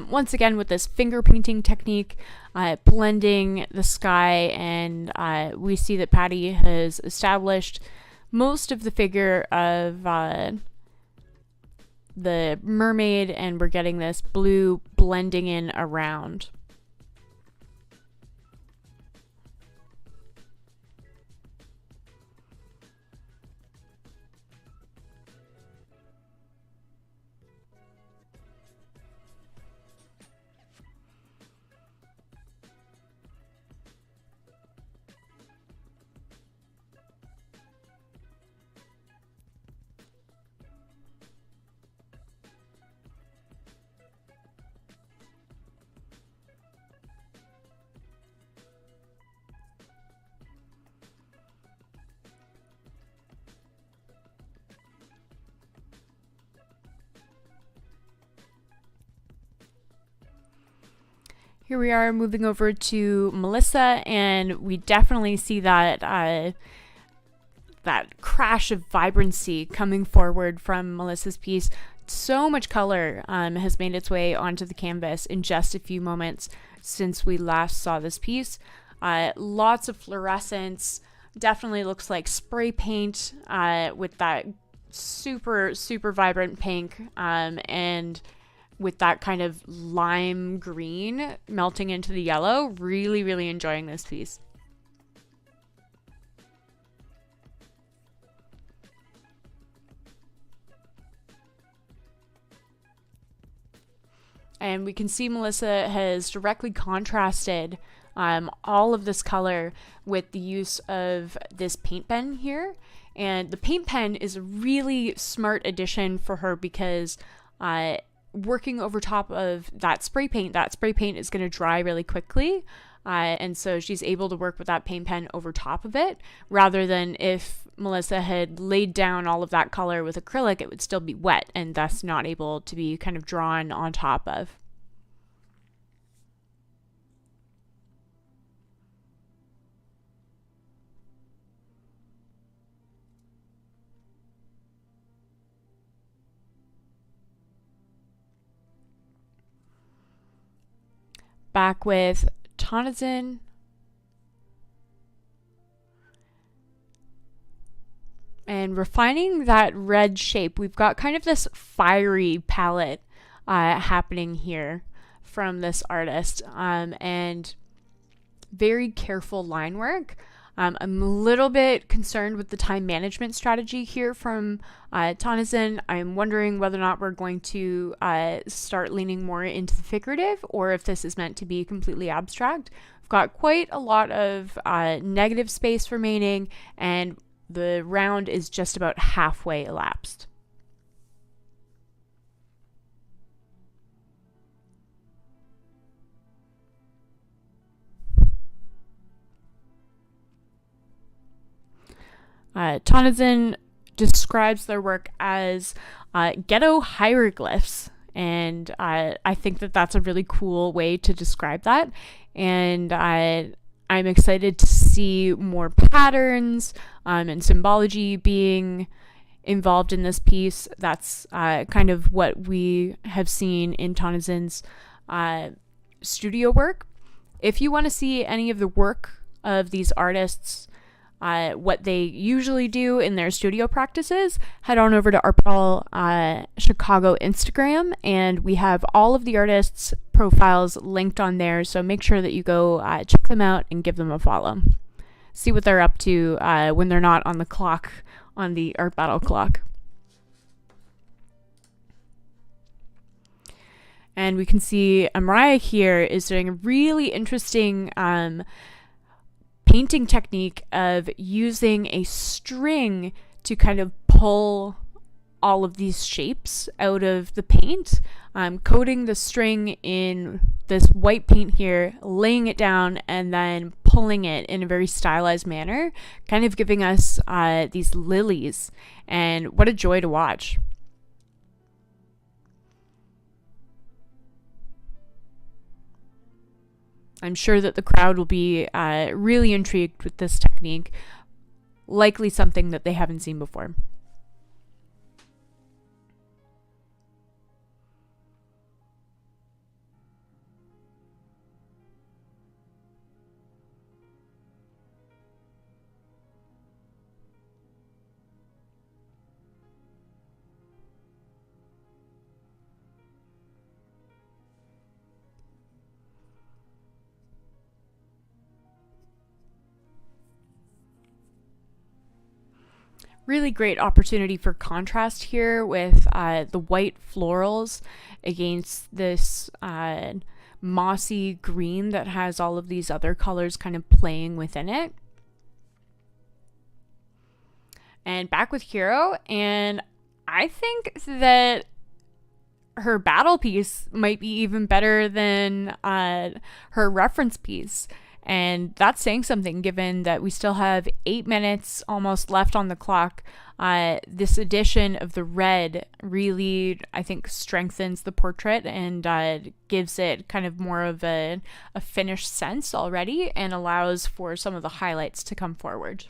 Once again with this finger painting technique, blending the sky, and we see that Patty has established most of the figure of the mermaid, and we're getting this blue blending in around. Here we are moving over to Melissa, and we definitely see that that crash of vibrancy coming forward from Melissa's piece. So much color has made its way onto the canvas in just a few moments since we last saw this piece. Lots of fluorescence. Definitely looks like spray paint with that super, super vibrant pink and with that kind of lime green melting into the yellow. Really, really enjoying this piece. And we can see Melissa has directly contrasted all of this color with the use of this paint pen here. And the paint pen is a really smart addition for her because working over top of that spray paint is going to dry really quickly. And so she's able to work with that paint pen over top of it, rather than if Melissa had laid down all of that color with acrylic, it would still be wet and thus not able to be kind of drawn on top of. Back with Tonantzin. And refining that red shape, we've got kind of this fiery palette happening here from this artist, and very careful line work. I'm a little bit concerned with the time management strategy here from Tonantzin. I'm wondering whether or not we're going to start leaning more into the figurative, or if this is meant to be completely abstract. We've got quite a lot of negative space remaining, and the round is just about halfway elapsed. Tonantzin describes their work as ghetto hieroglyphs, and I think that that's a really cool way to describe that, and I'm excited to see more patterns and symbology being involved in this piece. That's kind of what we have seen in Tonantzin's studio work. If you want to see any of the work of these artists, what they usually do in their studio practices, head on over to Art Battle Chicago Instagram, and we have all of the artists' profiles linked on there, so make sure that you go check them out and give them a follow. See what they're up to when they're not on the clock, on the Art Battle clock. And we can see Amirah here is doing a really interesting painting technique of using a string to kind of pull all of these shapes out of the paint, coating the string in this white paint here, laying it down, and then pulling it in a very stylized manner, kind of giving us these lilies, and what a joy to watch. I'm sure that the crowd will be really intrigued with this technique, likely something that they haven't seen before. Really great opportunity for contrast here with the white florals against this mossy green that has all of these other colors kind of playing within it. And back with Hyero, and I think that her battle piece might be even better than her reference piece. And that's saying something given that we still have 8 minutes almost left on the clock. This addition of the red really, I think, strengthens the portrait and gives it kind of more of a finished sense already and allows for some of the highlights to come forward.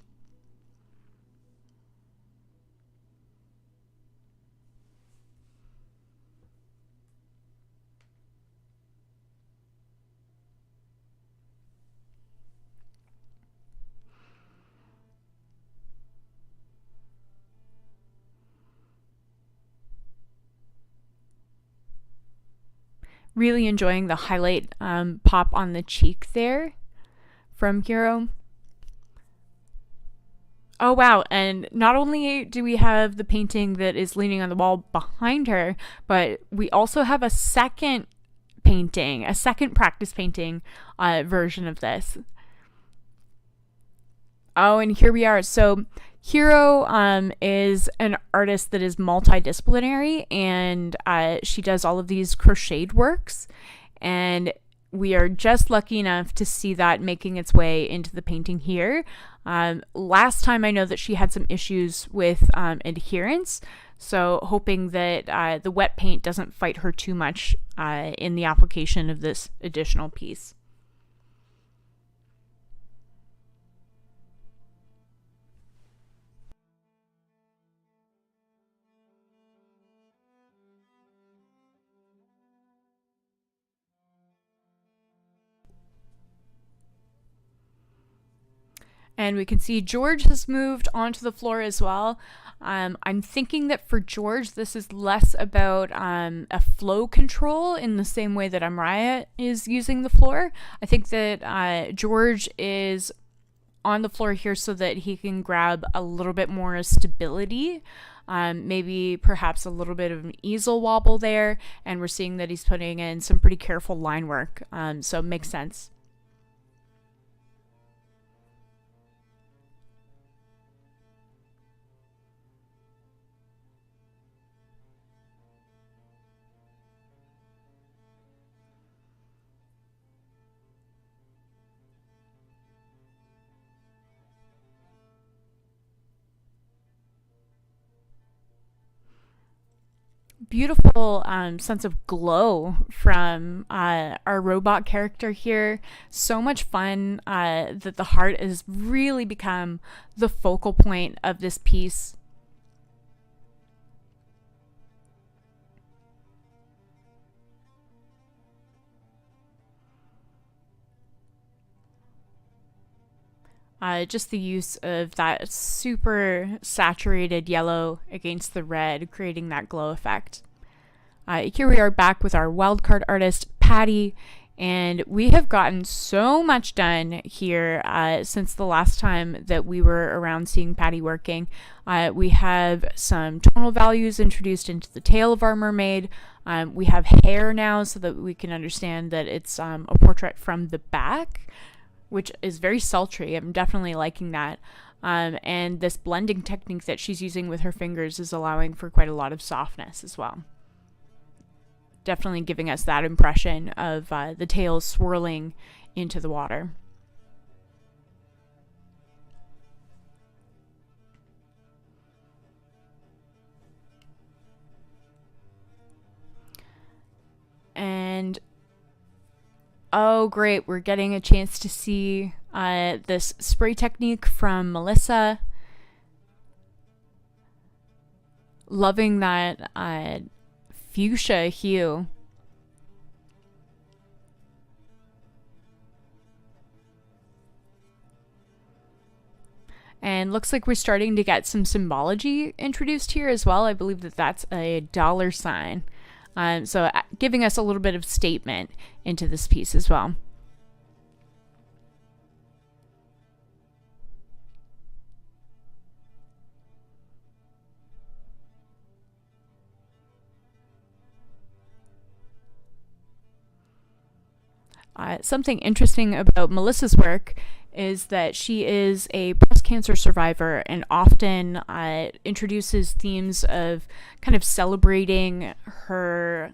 Really enjoying the highlight pop on the cheek there from Hyero. Oh, wow. And not only do we have the painting that is leaning on the wall behind her, but we also have a second painting, a second practice painting version of this. Oh, and here we are. So Hyero is an artist that is multidisciplinary, and she does all of these crocheted works, and we are just lucky enough to see that making its way into the painting here. Last time I know that she had some issues with adherence, so hoping that the wet paint doesn't fight her too much in the application of this additional piece. And we can see George has moved onto the floor as well. I'm thinking that for George, this is less about a flow control in the same way that Amirah is using the floor. I think that George is on the floor here so that he can grab a little bit more stability. Maybe perhaps a little bit of an easel wobble there. And we're seeing that he's putting in some pretty careful line work. So it makes sense. Beautiful sense of glow from our robot character here. So much fun that the heart has really become the focal point of this piece. Just the use of that super saturated yellow against the red, creating that glow effect. Here we are back with our wildcard artist, Patty, and we have gotten so much done here since the last time that we were around seeing Patty working. We have some tonal values introduced into the tail of our mermaid. We have hair now so that we can understand that it's a portrait from the back, which is very sultry. I'm definitely liking that. And this blending technique that she's using with her fingers is allowing for quite a lot of softness as well. Definitely giving us that impression of the tail swirling into the water. And oh, great. We're getting a chance to see this spray technique from Melissa. Loving that fuchsia hue. And looks like we're starting to get some symbology introduced here as well. I believe that that's a dollar sign. So giving us a little bit of statement into this piece as well. Something interesting about Melissa's work is that she is a breast cancer survivor and often introduces themes of kind of celebrating her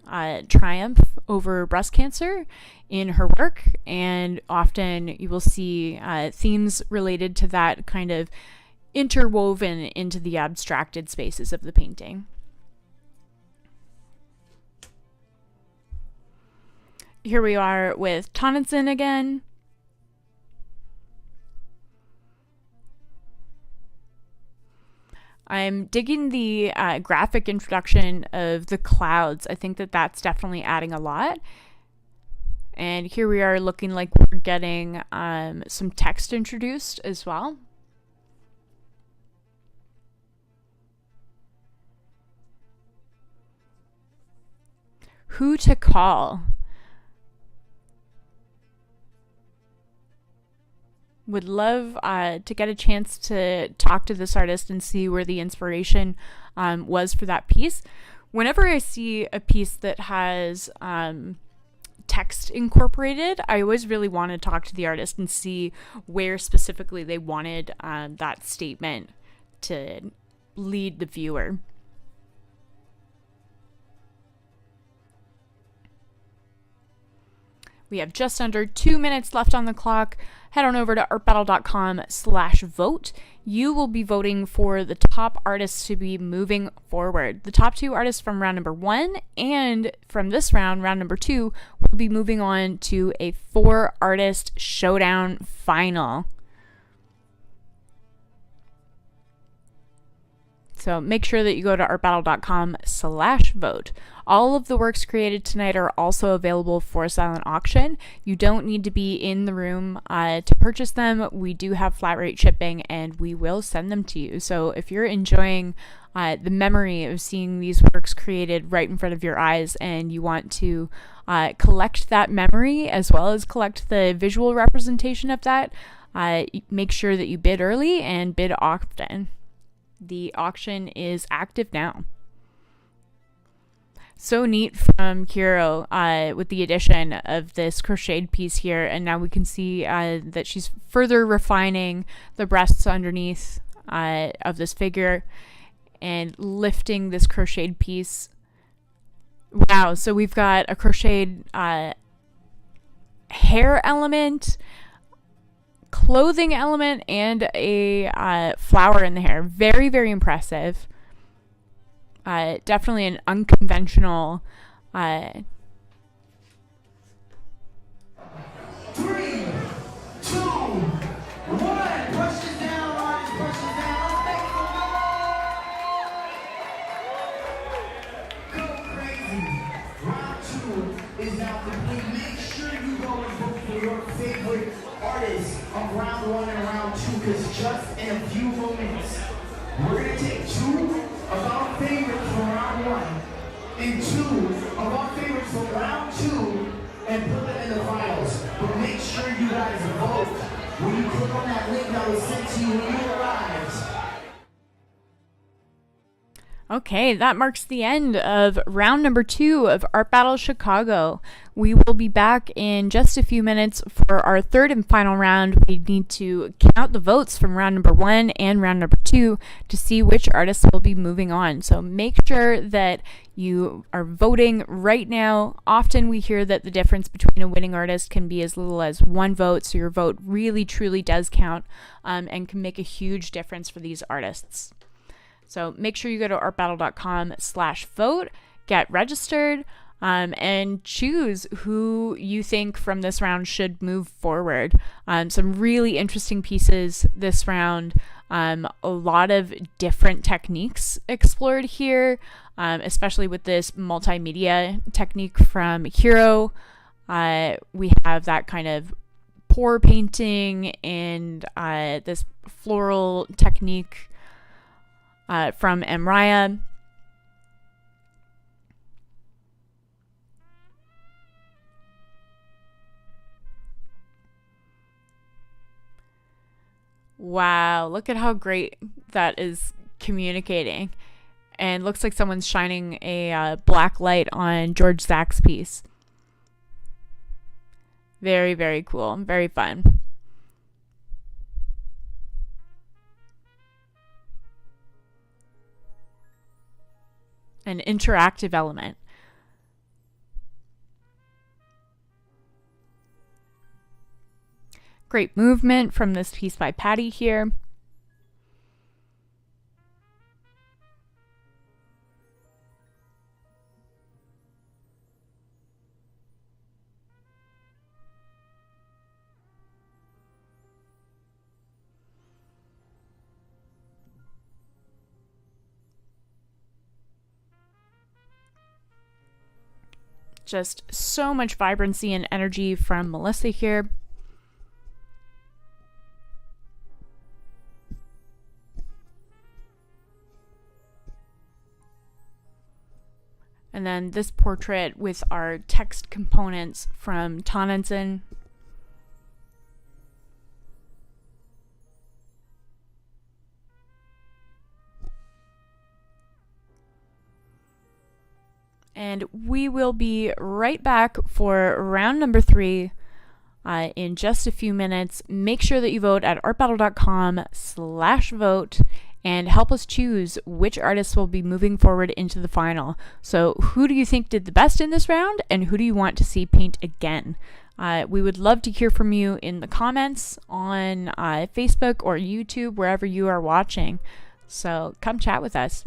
triumph over breast cancer in her work. And often you will see themes related to that kind of interwoven into the abstracted spaces of the painting. Here we are with Tonantzin again. I'm digging the graphic introduction of the clouds. I think that that's definitely adding a lot. And here we are looking like we're getting some text introduced as well. Who to call? Would love to get a chance to talk to this artist and see where the inspiration was for that piece. Whenever I see a piece that has text incorporated, I always really want to talk to the artist and see where specifically they wanted that statement to lead the viewer. We have just under 2 minutes left on the clock. Head on over to artbattle.com/vote. You will be voting for the top artists to be moving forward. The top 2 artists from round number 1 and from this round, round number 2, will be moving on to a 4-artist showdown final. So make sure that you go to artbattle.com/vote. All of the works created tonight are also available for silent auction. You don't need to be in the room to purchase them. We do have flat rate shipping and we will send them to you. So if you're enjoying the memory of seeing these works created right in front of your eyes and you want to collect that memory as well as collect the visual representation of that, make sure that you bid early and bid often. The auction is active now. So neat from Hyero with the addition of this crocheted piece here. And now we can see that she's further refining the breasts underneath of this figure and lifting this crocheted piece. Wow, so we've got a crocheted hair element, clothing element, and a flower in the hair. Very, very impressive. Definitely an unconventional 3, 2, 1. Questions down, artists, questions down. Let's make some noise. Go crazy. Round 2 is now complete. Make sure you go and vote for your favorite artists of round 1 and round 2, because just in a few moments, we're going to take 2 of our favorites from round 1 and 2 of our favorites from round 2 and put them in the finals. But make sure you guys vote when you click on that link that was sent to you when you arrived. Okay, that marks the end of round number 2 of Art Battle Chicago. We will be back in just a few minutes for our third and final round. We need to count the votes from round number 1 and round number 2 to see which artists will be moving on. So make sure that you are voting right now. Often we hear that the difference between a winning artist can be as little as 1 vote, so your vote really truly does count and can make a huge difference for these artists. So make sure you go to artbattle.com/vote, get registered, and choose who you think from this round should move forward. Some really interesting pieces this round. A lot of different techniques explored here, especially with this multimedia technique from Hyero. We have that kind of pour painting and this floral technique from Amirah. Wow, look at how great that is communicating. And looks like someone's shining a black light on George Zach's piece. Very, very cool. Very fun. An interactive element. Great movement from this piece by Patty here. Just so much vibrancy and energy from Melissa here. And then this portrait with our text components from Tonantzin. And we will be right back for round number 3 in just a few minutes. Make sure that you vote at artbattle.com/vote and help us choose which artists will be moving forward into the final. So who do you think did the best in this round, and who do you want to see paint again? We would love to hear from you in the comments on Facebook or YouTube, wherever you are watching. So come chat with us.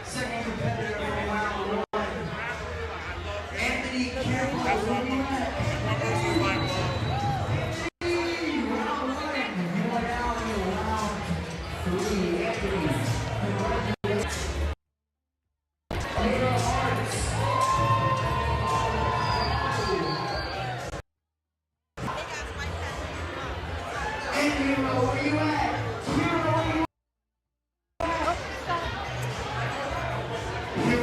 Second competitor in round one. Anthony Campos, where you at? Round one. You are now in round three. Anthony. Amirah Arts. Hyero, where you at? Hyero, where you at? Hyero, Hyero.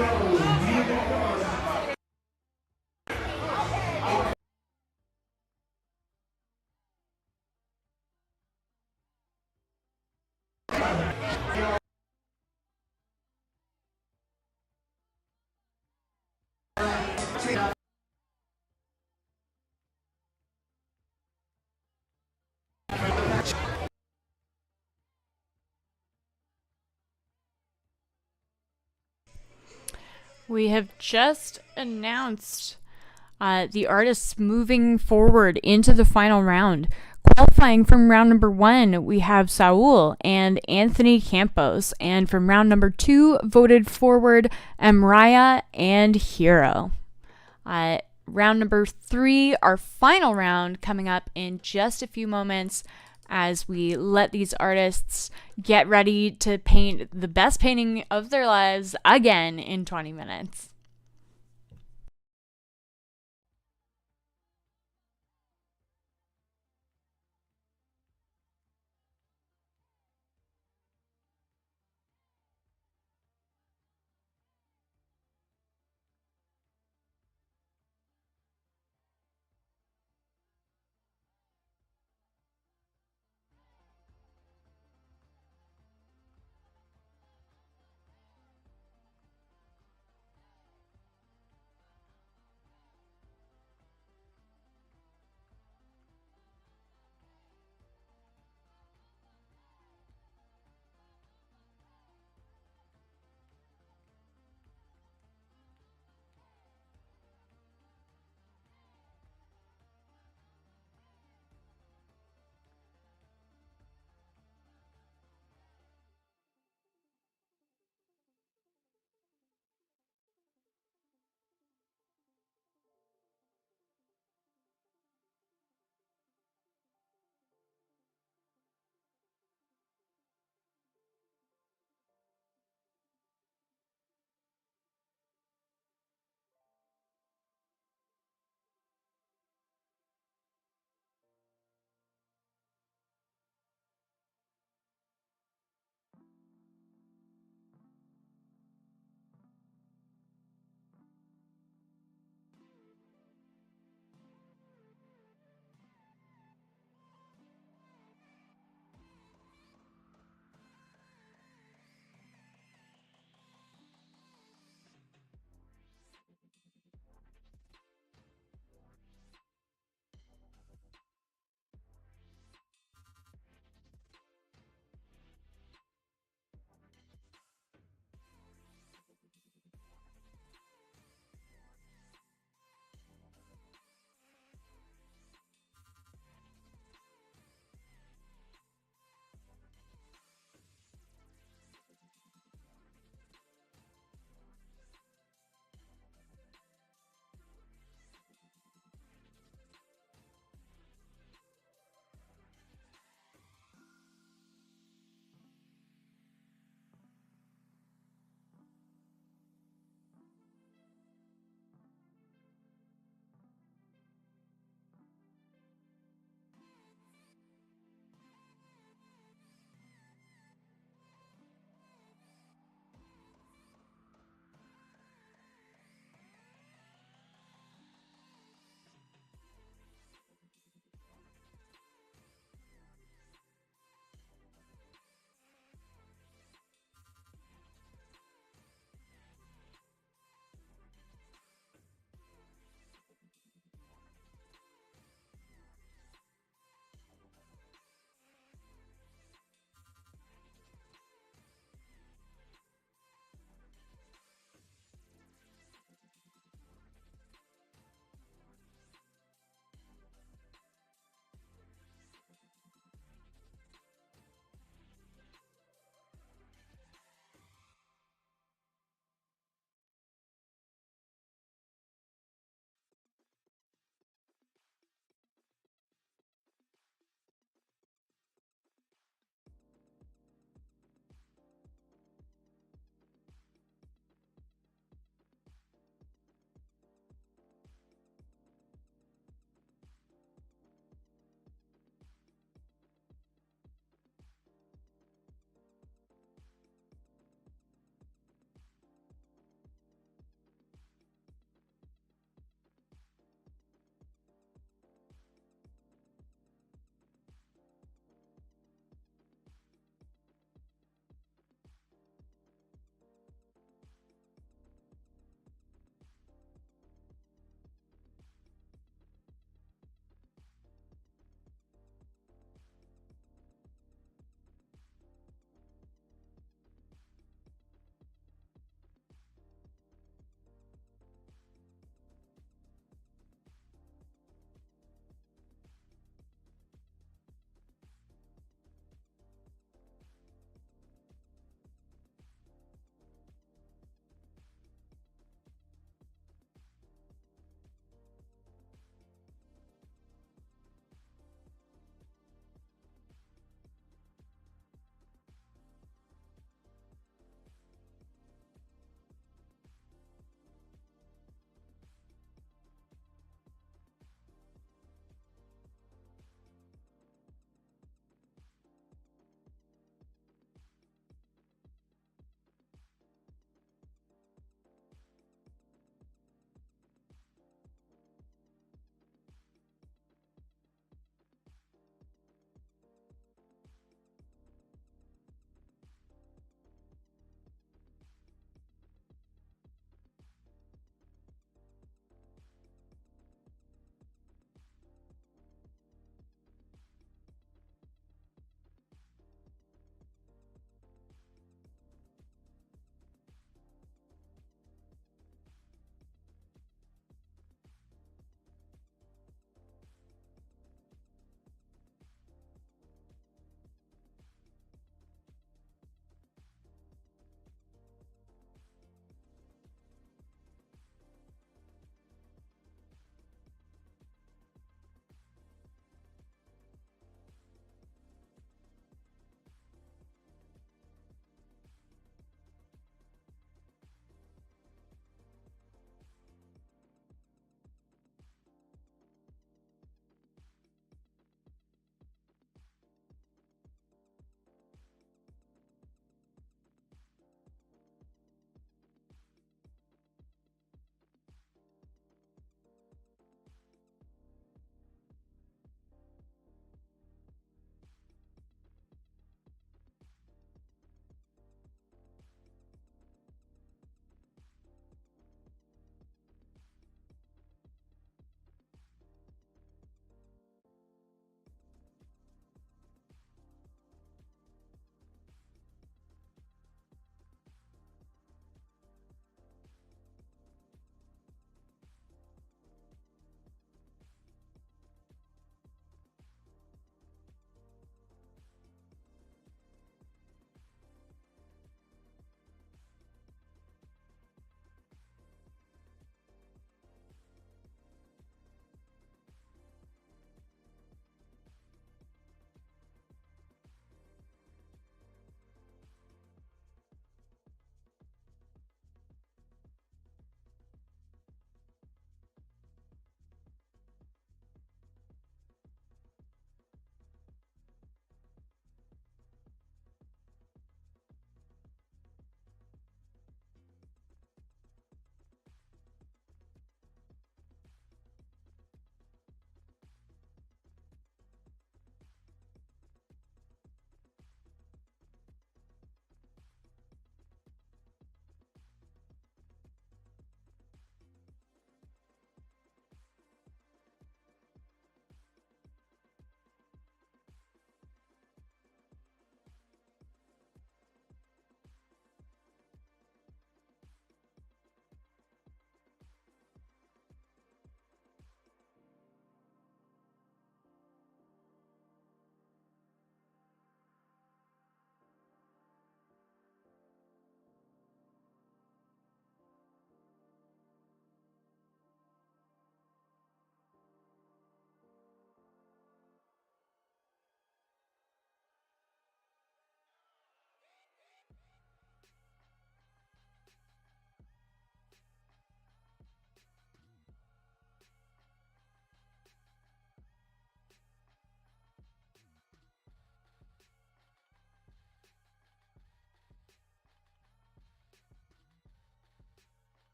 We have just announced the artists moving forward into the final round. Qualifying from round number 1, we have Saul and Anthony Campos. And from round number 2, voted forward Amirah and Hyero. Round number 3, our final round, coming up in just a few moments as we let these artists get ready to paint the best painting of their lives again in 20 minutes.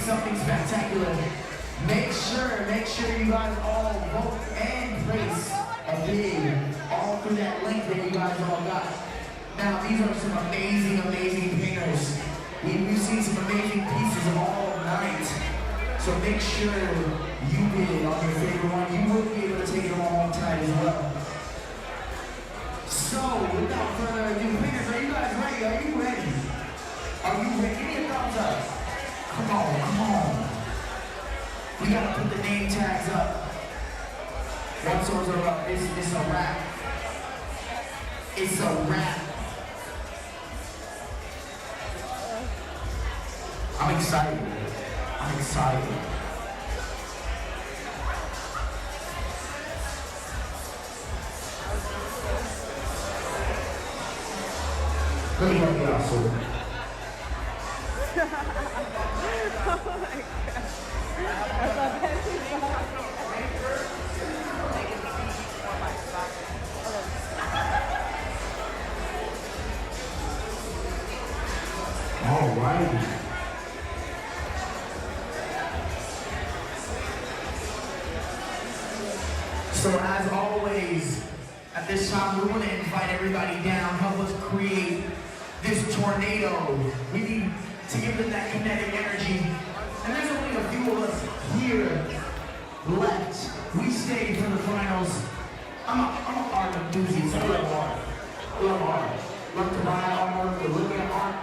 something spectacular. Make sure you guys all vote and place a bid all through that link that you guys all got. Now, these are some amazing, amazing painters. We've seen some amazing pieces all night. So make sure you bid on your favorite one. You will be able to take them all home tonight as well. So, without further ado, painters, are you guys ready? Are you ready? Are you ready? Give me a thumbs up. Come on. We gotta put the name tags up. Once those are up, it's a wrap. It's a wrap. I'm excited. Good luck, y'all, sir. Oh my god. I love All right. So as always, at this time, we want to invite everybody down, help us create this tornado. We need to give them that kinetic energy. And there's only a few of us here left. We stayed for the finals. I'm an art enthusiast. I love art. Love to buy art, to look at art.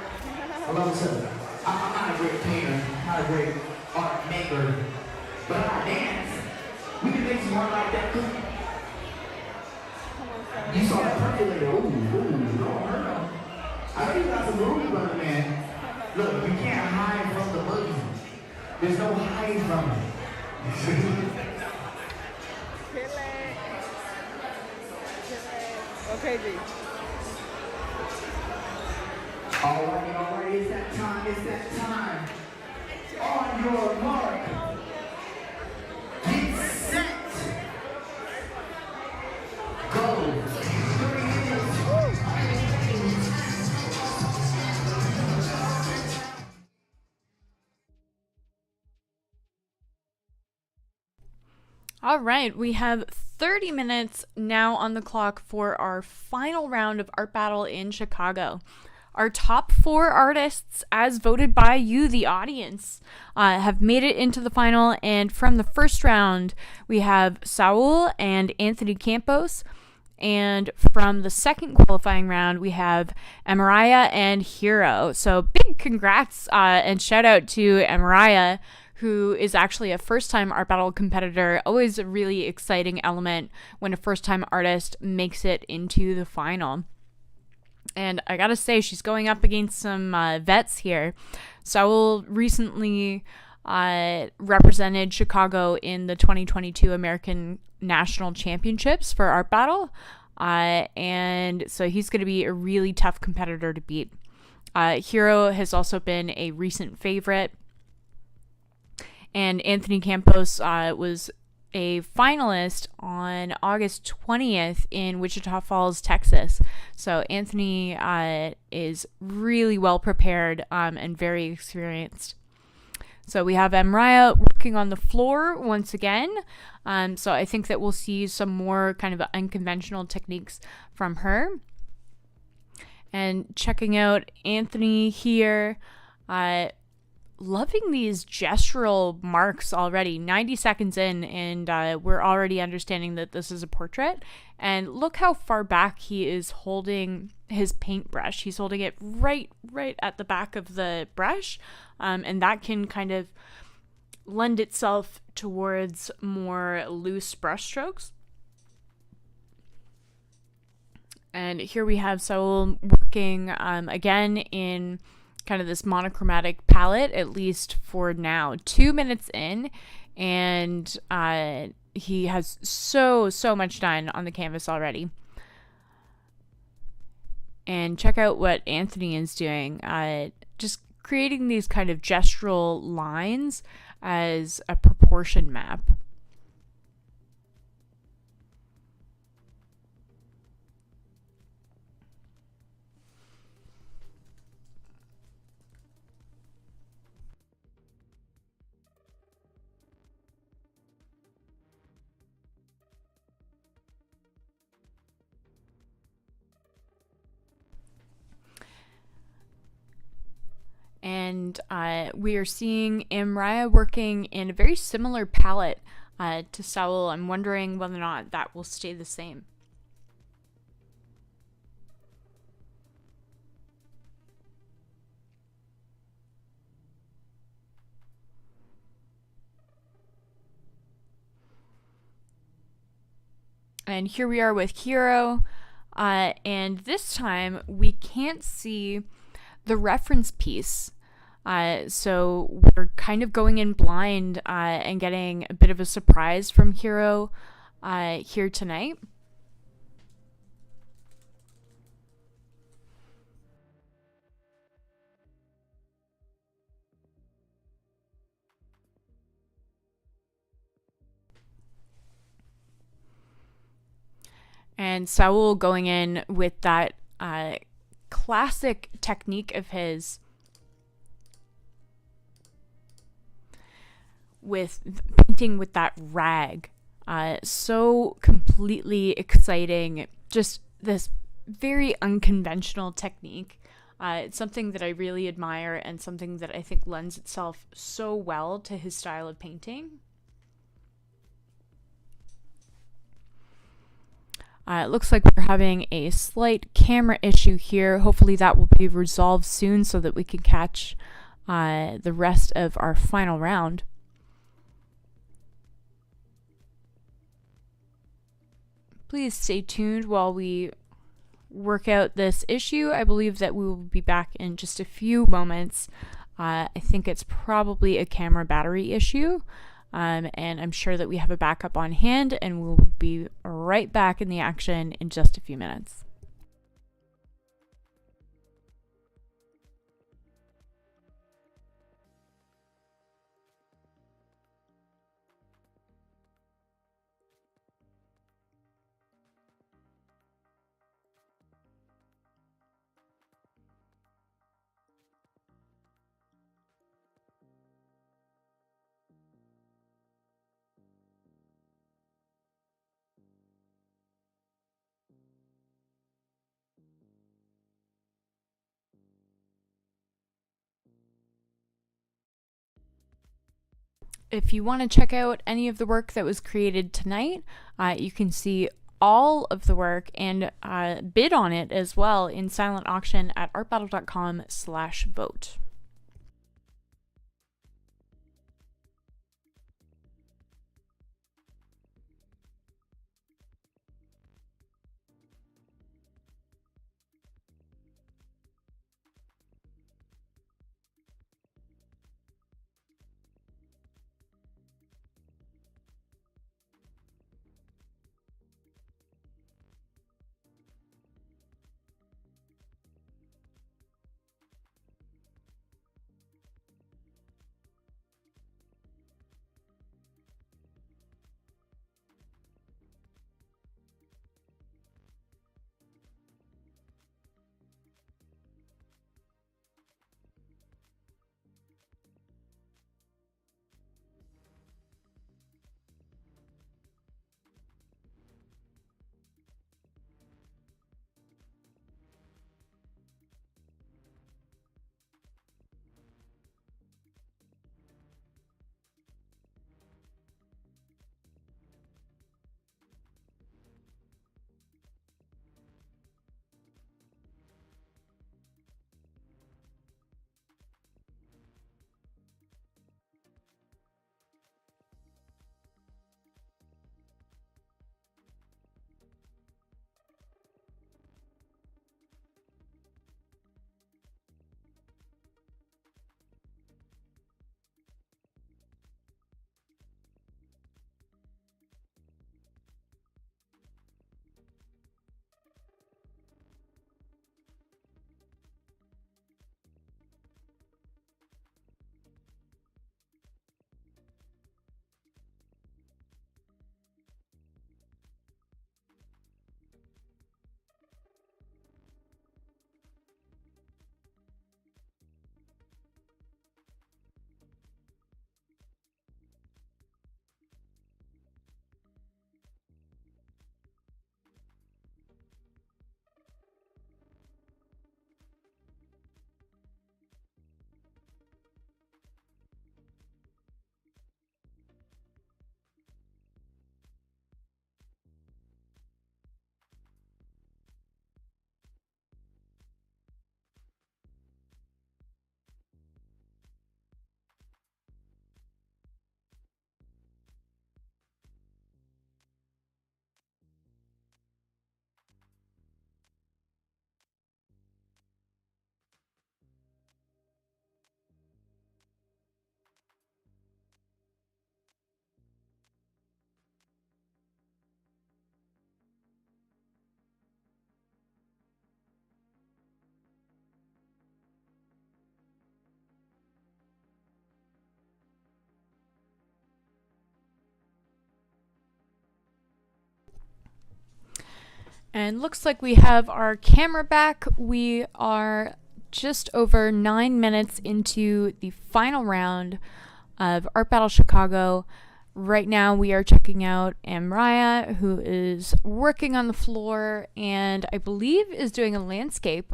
I love to. I'm not a great painter, not a great art maker, but I dance. We can make some art like that too. You saw that percolator. Ooh, don't hurt him. I know you got some room, brother, man. Look, you can't hide from the boogie. There's no hiding from it. Okay, G. All right, it's that time. On your mark. Get set. Go. 3 minutes. All right, we have 30 minutes now on the clock for our final round of Art Battle in Chicago. Our top 4 artists, as voted by you, the audience, have made it into the final. And from the first round, we have Saul and Anthony Campos. And from the second qualifying round, we have Amirah and Hyero. So big congrats and shout out to Amirah, who is actually a first-time Art Battle competitor. Always a really exciting element when a first-time artist makes it into the final. And I gotta say, she's going up against some vets here. Saul recently represented Chicago in the 2022 American National Championships for Art Battle. And so he's going to be a really tough competitor to beat. Hyero has also been a recent favorite. And Anthony Campos was a finalist on August 20th in Wichita Falls, Texas. So Anthony is really well prepared and very experienced. So we have Amirah working on the floor once again. So I think that we'll see some more kind of unconventional techniques from her. And checking out Anthony here. Loving these gestural marks already. 90 seconds in, and we're already understanding that this is a portrait. And look how far back he is holding his paintbrush. He's holding it right at the back of the brush, and that can kind of lend itself towards more loose brush strokes. And here we have Saul working again in kind of this monochromatic palette, at least for now. 2 minutes in, and he has so much done on the canvas already. And check out what Anthony is doing. Just creating these kind of gestural lines as a proportion map. and we are seeing Amirah working in a very similar palette to Saul. I'm wondering whether or not that will stay the same. And here we are with Hyero, and this time we can't see the reference piece. So we're kind of going in blind and getting a bit of a surprise from Hyero here tonight. And Saul going in with that classic technique of his with painting with that rag. So completely exciting. Just this very unconventional technique. It's something that I really admire and something that I think lends itself so well to his style of painting. It looks like we're having a slight camera issue here. Hopefully that will be resolved soon so that we can catch the rest of our final round. Please stay tuned while we work out this issue. I believe that we will be back in just a few moments. I think it's probably a camera battery issue. And I'm sure that we have a backup on hand, and we'll be right back in the action in just a few minutes. If you want to check out any of the work that was created tonight, you can see all of the work and bid on it as well in silent auction at artbattle.com/vote. And looks like we have our camera back. We are just over 9 minutes into the final round of Art Battle Chicago. Right now we are checking out Amirah, who is working on the floor and I believe is doing a landscape.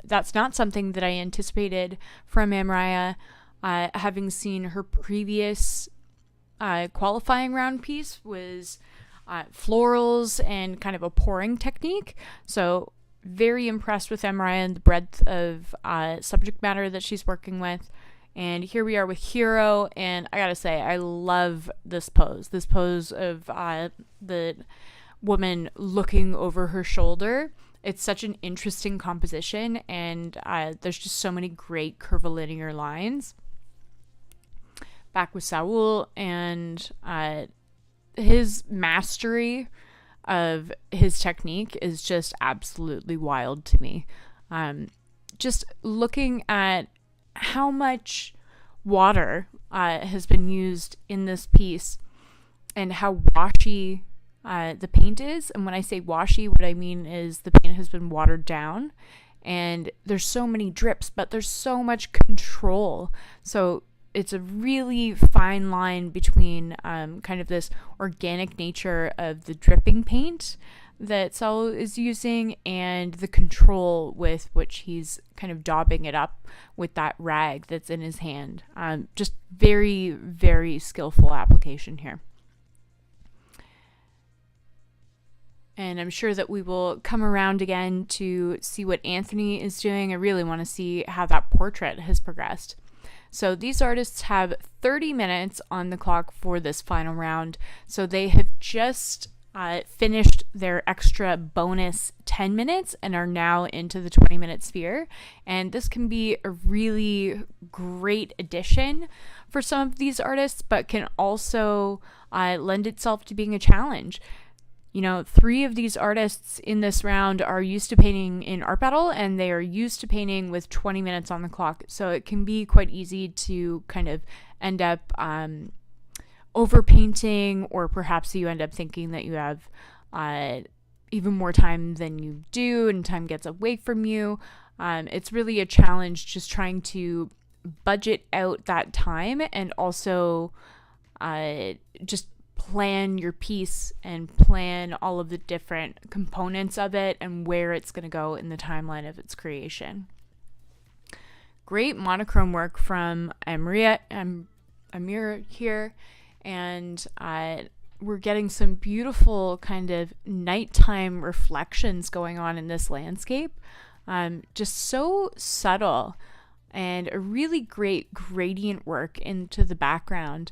That's not something that I anticipated from Amirah, having seen her previous qualifying round piece was florals and kind of a pouring technique. So very impressed with Amirah and the breadth of subject matter that she's working with. And here we are with Hyero, and I gotta say, I love this pose. This pose of the woman looking over her shoulder. It's such an interesting composition, and there's just so many great curvilinear lines. Back with Saul, and his mastery of his technique is just absolutely wild to me. Just looking at how much water has been used in this piece and how washy the paint is. And when I say washy, what I mean is the paint has been watered down and there's so many drips, but there's so much control. So it's a really fine line between kind of this organic nature of the dripping paint that Saul is using and the control with which he's kind of daubing it up with that rag that's in his hand. Just very, very skillful application here. And I'm sure that we will come around again to see what Anthony is doing. I really want to see how that portrait has progressed. So these artists have 30 minutes on the clock for this final round. So they have just finished their extra bonus 10 minutes and are now into the 20-minute sphere. And this can be a really great addition for some of these artists, but can also lend itself to being a challenge. You know, 3 of these artists in this round are used to painting in Art Battle, and they are used to painting with 20 minutes on the clock. So it can be quite easy to kind of end up overpainting, or perhaps you end up thinking that you have even more time than you do and time gets away from you. It's really a challenge just trying to budget out that time and also just plan your piece and plan all of the different components of it and where it's going to go in the timeline of its creation. Great monochrome work from Amirah here, and we're getting some beautiful kind of nighttime reflections going on in this landscape. Just so subtle, and a really great gradient work into the background,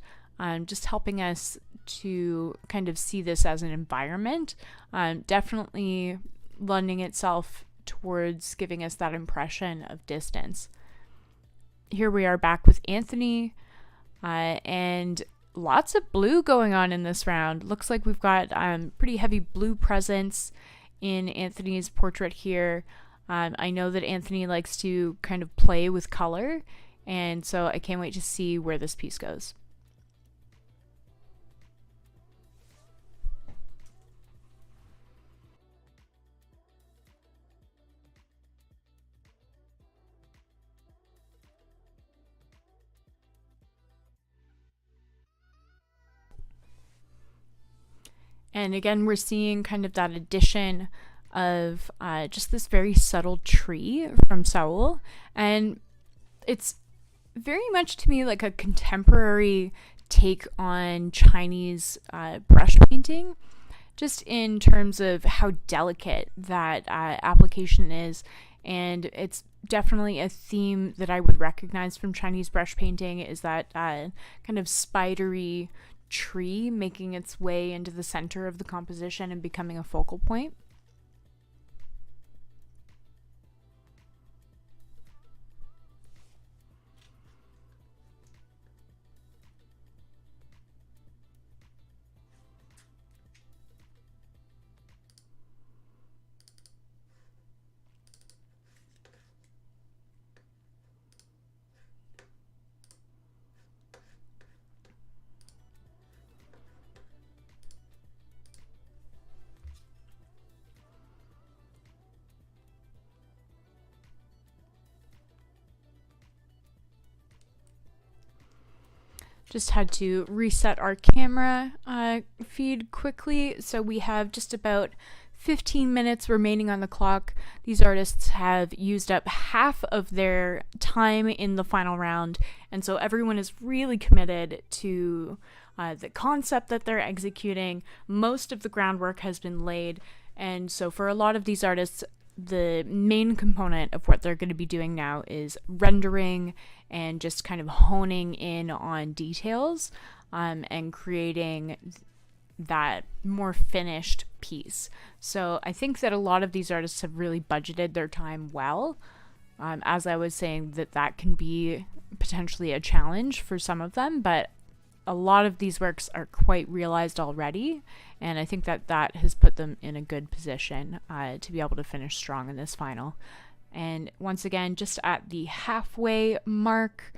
just helping us to kind of see this as an environment. Definitely lending itself towards giving us that impression of distance. Here we are back with Anthony, and lots of blue going on in this round. Looks like we've got pretty heavy blue presence in Anthony's portrait here. I know that Anthony likes to kind of play with color, and so I can't wait to see where this piece goes. And again, we're seeing kind of that addition of just this very subtle tree from Saul. And it's very much to me like a contemporary take on Chinese brush painting, just in terms of how delicate that application is. And it's definitely a theme that I would recognize from Chinese brush painting, is that kind of spidery tree making its way into the center of the composition and becoming a focal point. Just had to reset our camera feed quickly. So we have just about 15 minutes remaining on the clock. These artists have used up half of their time in the final round, and so everyone is really committed to the concept that they're executing. Most of the groundwork has been laid, and so for a lot of these artists, the main component of what they're going to be doing now is rendering and just kind of honing in on details and creating that more finished piece. So I think that a lot of these artists have really budgeted their time well. As I was saying, that can be potentially a challenge for some of them, but a lot of these works are quite realized already, and I think that has put them in a good position to be able to finish strong in this final. And once again, just at the halfway mark,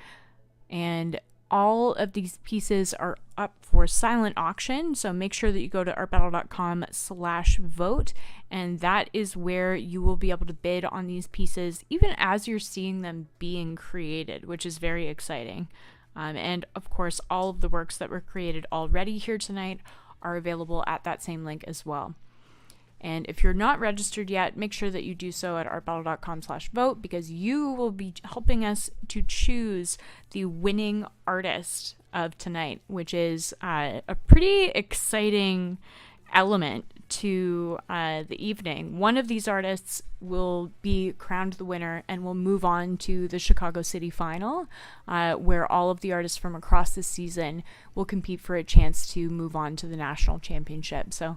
and all of these pieces are up for silent auction, so make sure that you go to artbattle.com/vote, and that is where you will be able to bid on these pieces even as you're seeing them being created, which is very exciting. And of course, all of the works that were created already here tonight are available at that same link as well. And if you're not registered yet, make sure that you do so at artbattle.com/vote, because you will be helping us to choose the winning artist of tonight, which is a pretty exciting element to the evening. One of these artists will be crowned the winner and will move on to the Chicago City Final, where all of the artists from across the season will compete for a chance to move on to the national championship. So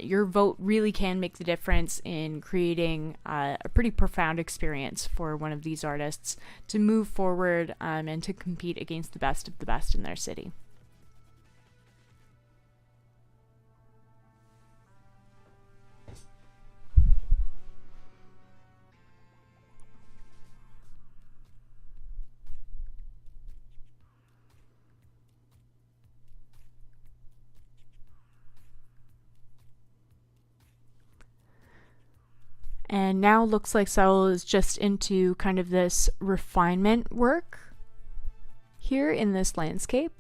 your vote really can make the difference in creating a pretty profound experience for one of these artists to move forward and to compete against the best of the best in their city. And now looks like Saul is just into kind of this refinement work here in this landscape.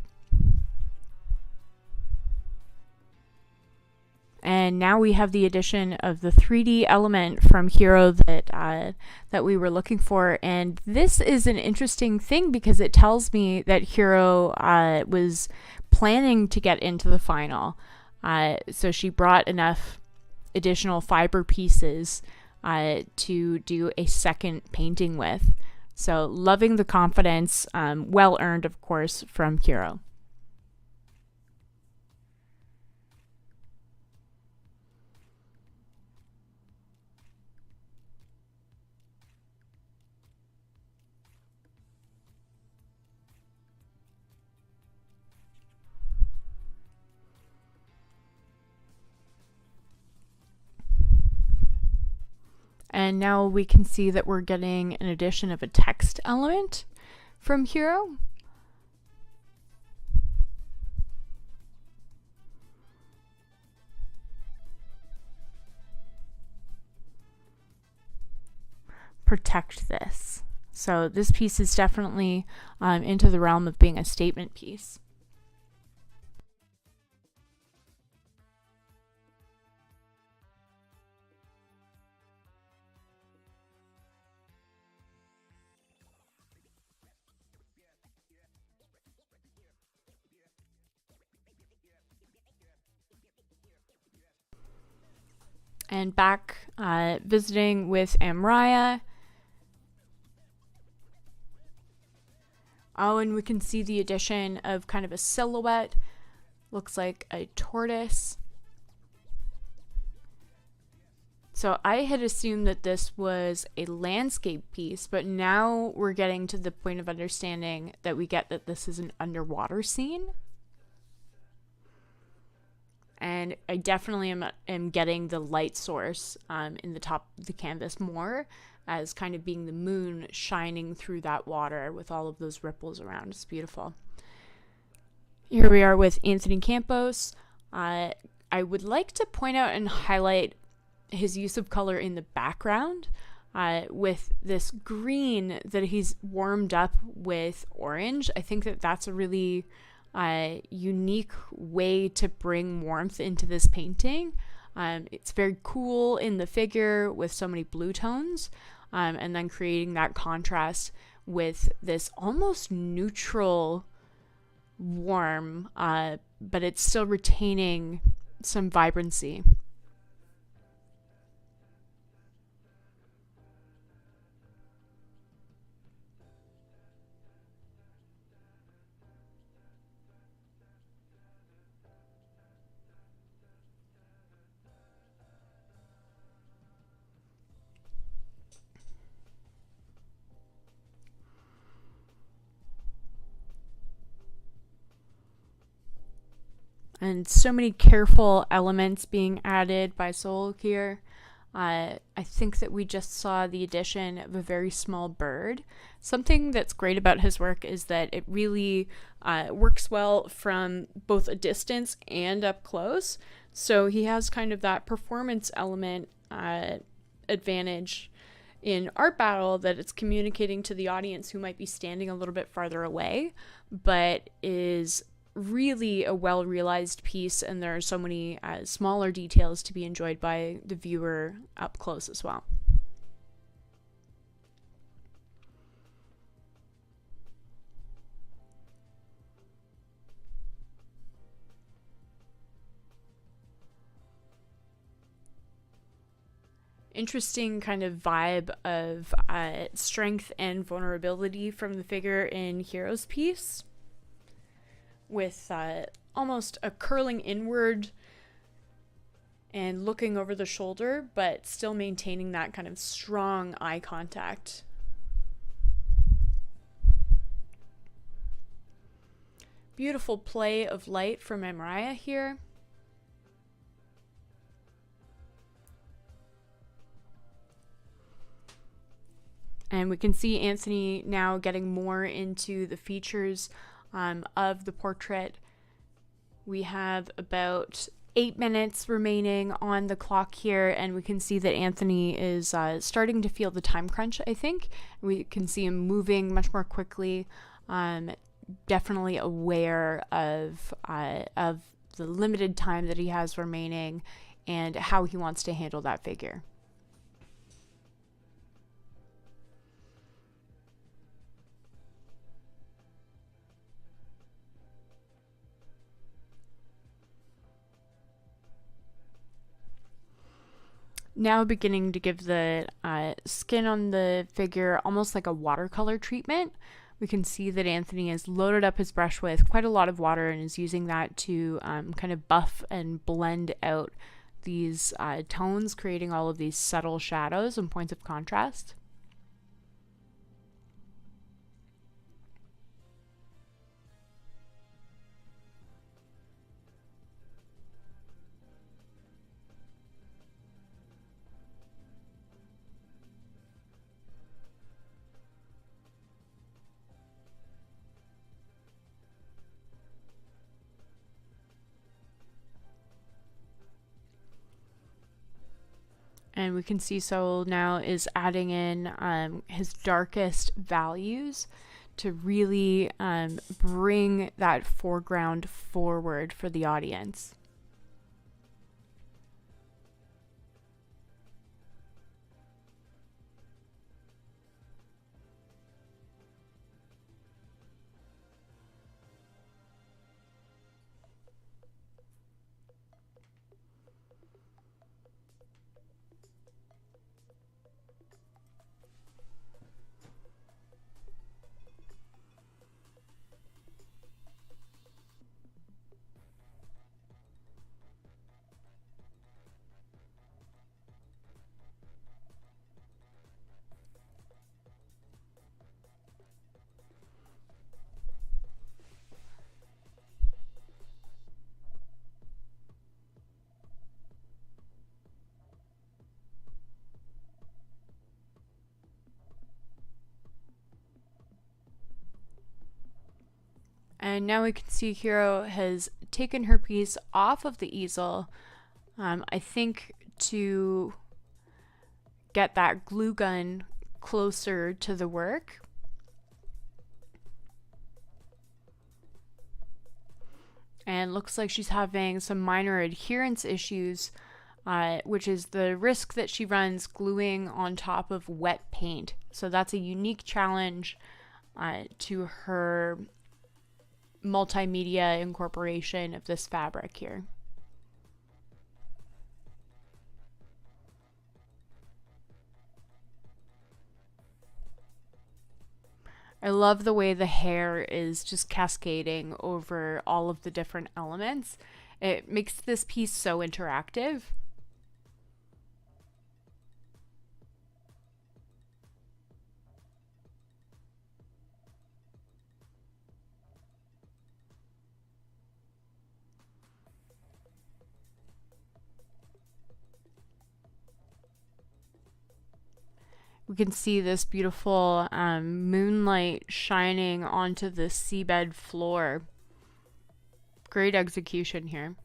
And now we have the addition of the 3D element from Hyero that we were looking for. And this is an interesting thing because it tells me that Hyero was planning to get into the final. So she brought enough additional fiber pieces to do a second painting with. So loving the confidence, well earned, of course, from Hyero. And now we can see that we're getting an addition of a text element from Hyero. Protect this. So this piece is definitely into the realm of being a statement piece. And back visiting with Amirah. Oh, and we can see the addition of kind of a silhouette. Looks like a tortoise. So I had assumed that this was a landscape piece, but now we're getting to the point of understanding that we get that this is an underwater scene. And I definitely am getting the light source in the top of the canvas more as kind of being the moon shining through that water with all of those ripples around. It's beautiful. Here we are with Anthony Campos. I would like to point out and highlight his use of color in the background. with this green that he's warmed up with orange. I think that that's a really unique way to bring warmth into this painting. It's very cool in the figure with so many blue tones, and then creating that contrast with this almost neutral warm, but it's still retaining some vibrancy. And so many careful elements being added by Soul here. I think that we just saw the addition of a very small bird. Something that's great about his work is that it really works well from both a distance and up close. So he has kind of that performance element advantage in Art Battle, that it's communicating to the audience who might be standing a little bit farther away, but is really a well-realized piece, and there are so many smaller details to be enjoyed by the viewer up close as well. Interesting kind of vibe of strength and vulnerability from the figure in Hyero's piece, with almost a curling inward and looking over the shoulder, but still maintaining that kind of strong eye contact. Beautiful play of light from Amirah here. And we can see Anthony now getting more into the features of the portrait. We have about 8 minutes remaining on the clock here, and we can see that Anthony is starting to feel the time crunch, I think. We can see him moving much more quickly, definitely aware of the limited time that he has remaining and how he wants to handle that figure. Now beginning to give the skin on the figure almost like a watercolor treatment. We can see that Anthony has loaded up his brush with quite a lot of water and is using that to kind of buff and blend out these tones, creating all of these subtle shadows and points of contrast. And we can see Soul now is adding in his darkest values to really bring that foreground forward for the audience. And now we can see Hyero has taken her piece off of the easel, I think to get that glue gun closer to the work. And looks like she's having some minor adherence issues, which is the risk that she runs gluing on top of wet paint. So that's a unique challenge to her multimedia incorporation of this fabric here. I love the way the hair is just cascading over all of the different elements. It makes this piece so interactive. We can see this beautiful moonlight shining onto the seabed floor. Great execution here.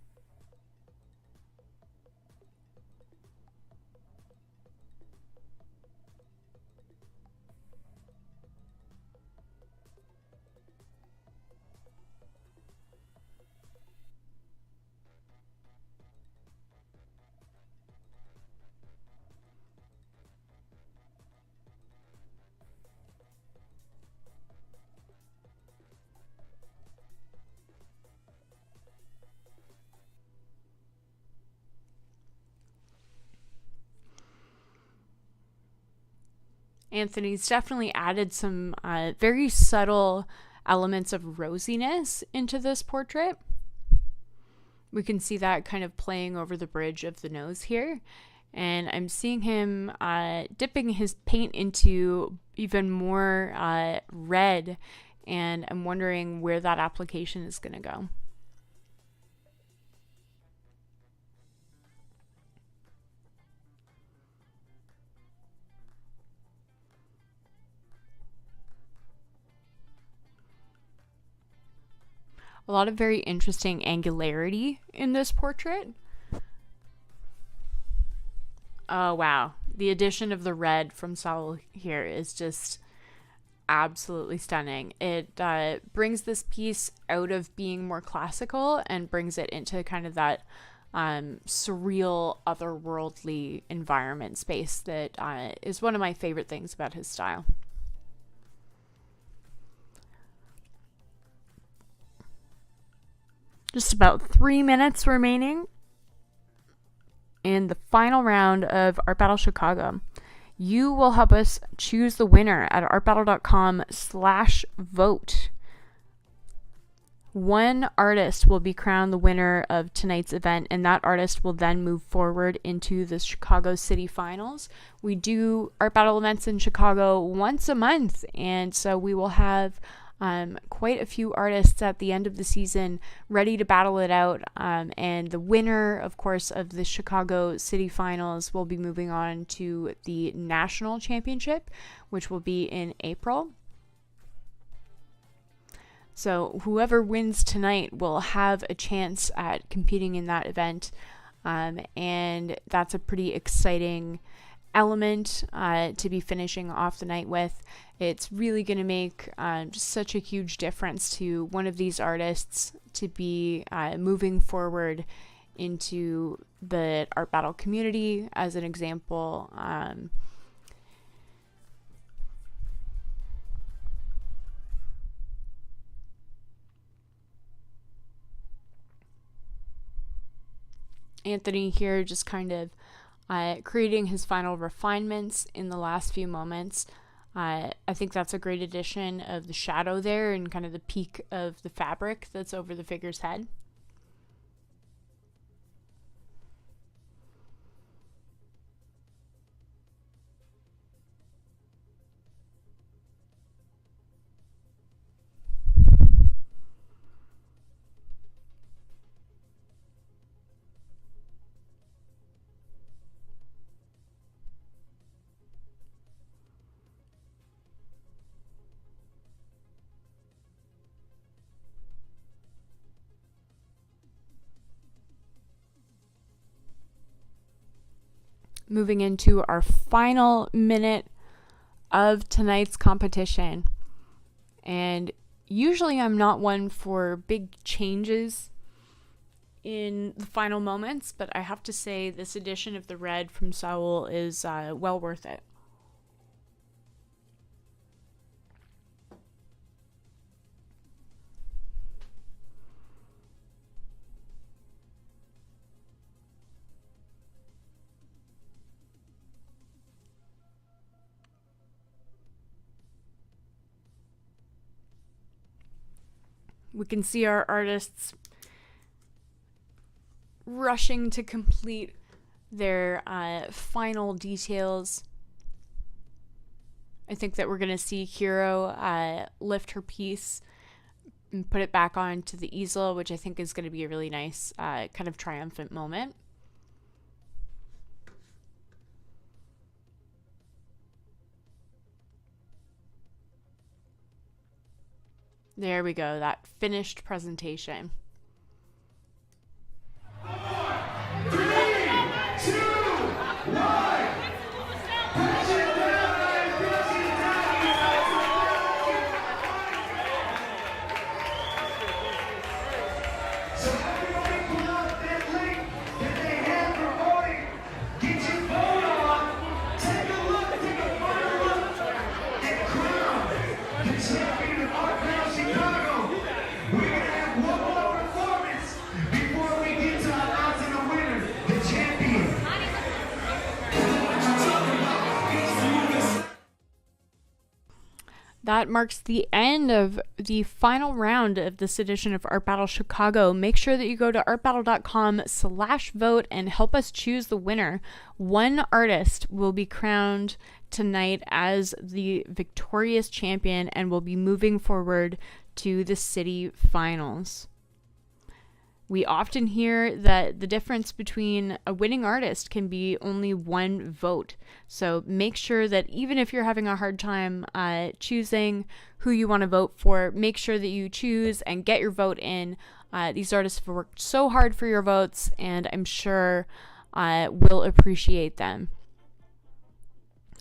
Anthony's definitely added some very subtle elements of rosiness into this portrait. We can see that kind of playing over the bridge of the nose here. And I'm seeing him dipping his paint into even more red. And I'm wondering where that application is going to go. A lot of very interesting angularity in this portrait. Oh, wow. The addition of the red from Saul here is just absolutely stunning. It brings this piece out of being more classical and brings it into kind of that surreal, otherworldly environment space that is one of my favorite things about his style. Just about 3 minutes remaining in the final round of Art Battle Chicago. You will help us choose the winner at artbattle.com/vote. One artist will be crowned the winner of tonight's event, and that artist will then move forward into the Chicago City Finals. We do Art Battle events in Chicago once a month, and so we will have quite a few artists at the end of the season ready to battle it out. And the winner, of course, of the Chicago City Finals will be moving on to the National Championship, which will be in April. So whoever wins tonight will have a chance at competing in that event. And that's a pretty exciting element to be finishing off the night with. It's really going to make just such a huge difference to one of these artists to be moving forward into the art battle community. As an example, Anthony here just kind of creating his final refinements in the last few moments. I think that's a great addition of the shadow there and kind of the peak of the fabric that's over the figure's head. moving into our final minute of tonight's competition. And usually I'm not one for big changes in the final moments, but I have to say this edition of the red from Saul is well worth it. We can see our artists rushing to complete their final details. I think that we're going to see Hyero lift her piece and put it back onto the easel, which I think is going to be a really nice kind of triumphant moment. There we go, that finished presentation. 3, 2, 1. So everybody pull out that link that they have for voting. Get your vote on. Take a look, take a final look, and crown the champion of Art Battle Chicago. We're gonna have one more performance before we get to announcing the winner, the champion. That marks the end of the final round of this edition of Art Battle Chicago. Make sure that you go to artbattle.com/vote and help us choose the winner. One artist will be crowned tonight as the victorious champion and will be moving forward to the city finals. We often hear that the difference between a winning artist can be only one vote. So make sure that even if you're having a hard time choosing who you want to vote for, make sure that you choose and get your vote in. These artists have worked so hard for your votes, and I'm sure will appreciate them.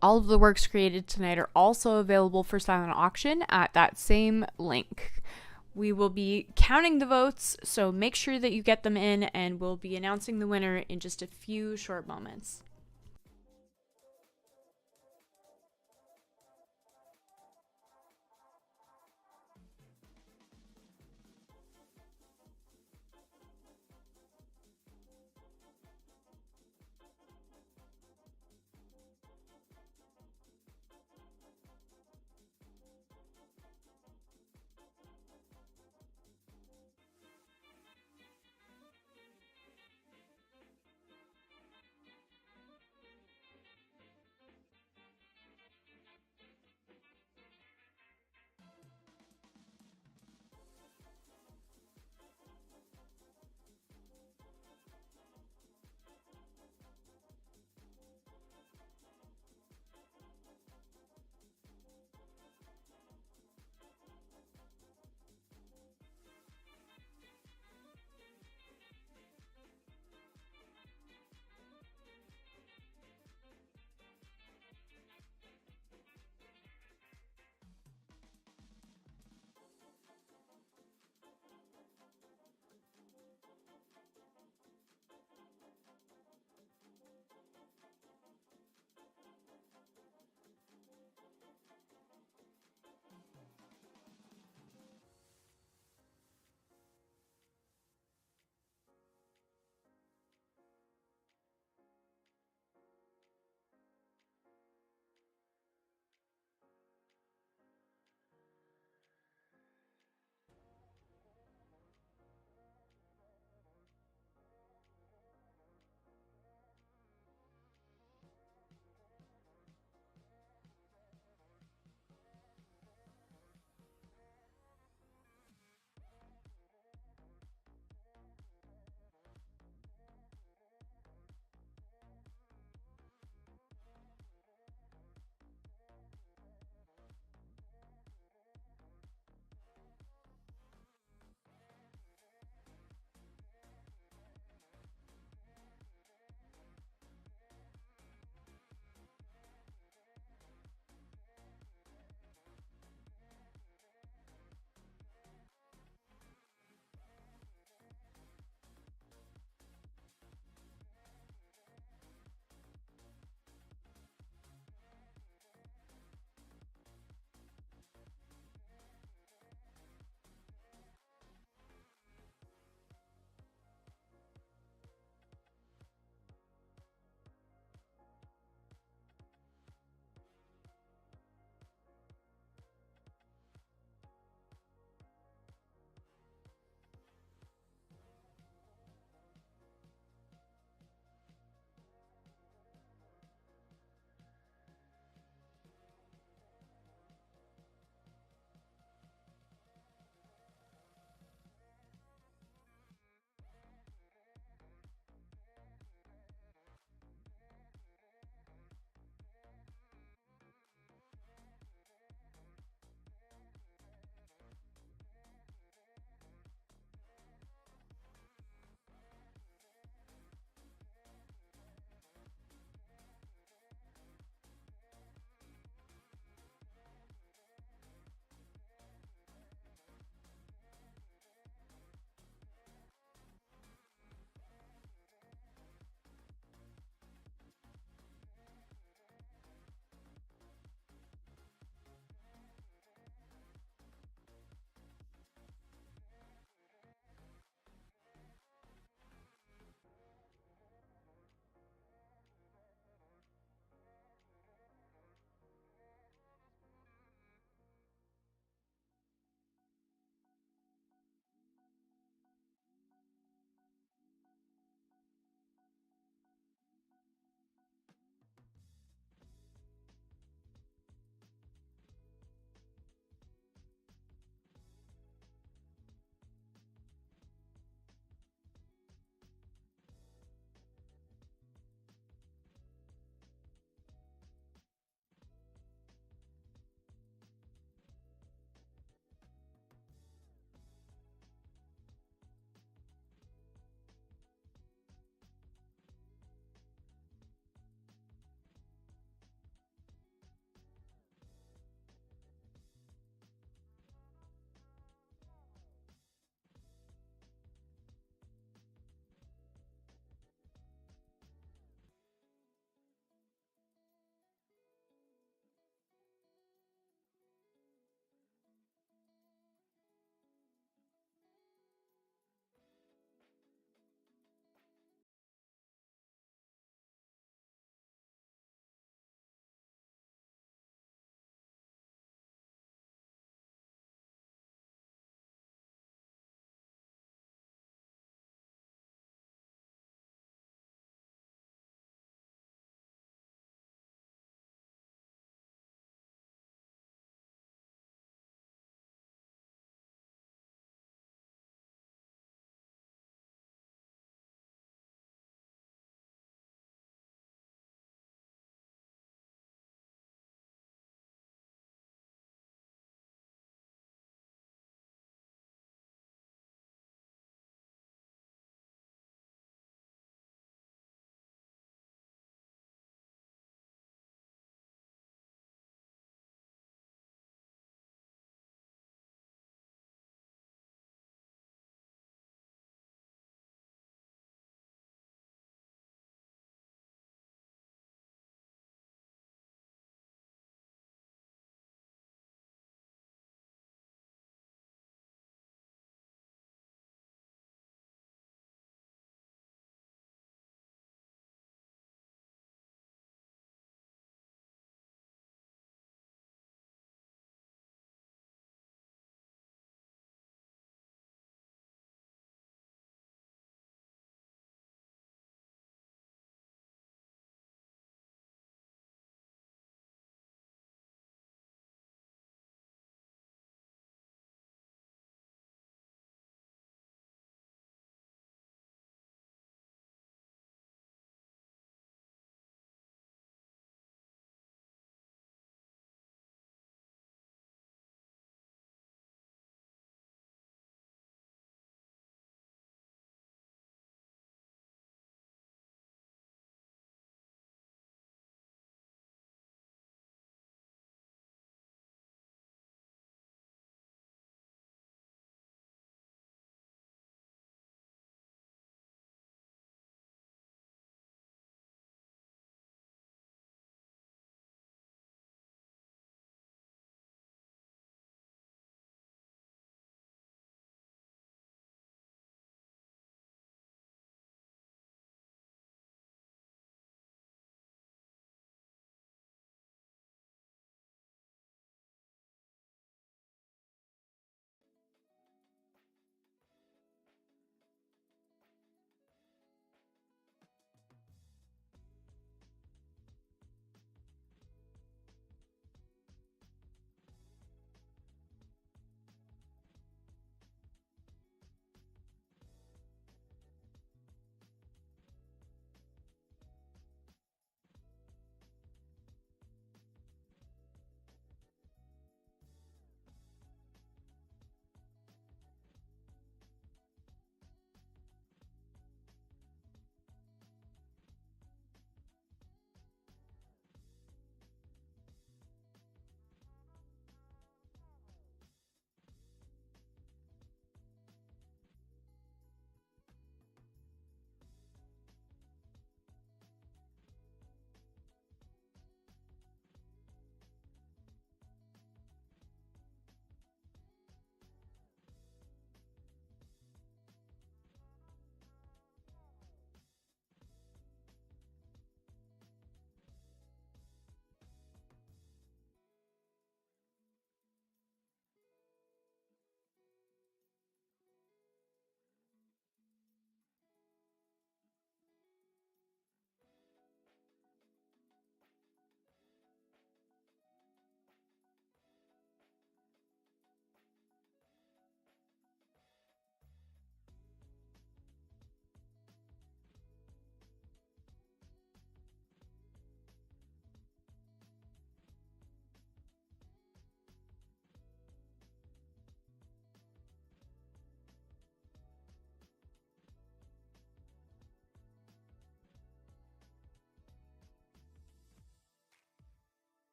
All of the works created tonight are also available for silent auction at that same link. We will be counting the votes, so make sure that you get them in, and we'll be announcing the winner in just a few short moments.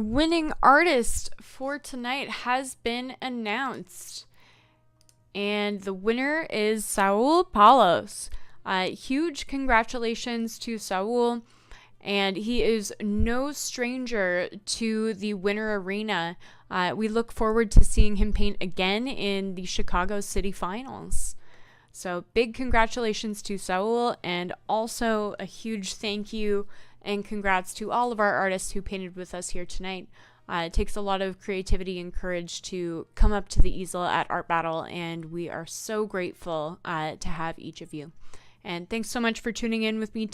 our winning artist for tonight has been announced. And the winner is Saul Palos. Huge congratulations to Saul. And he is no stranger to the winter arena. We look forward to seeing him paint again in the Chicago City Finals. So big congratulations to Saul, and also a huge thank you and congrats to all of our artists who painted with us here tonight. It takes a lot of creativity and courage to come up to the easel at Art Battle, and we are so grateful to have each of you. And thanks so much for tuning in with me tonight.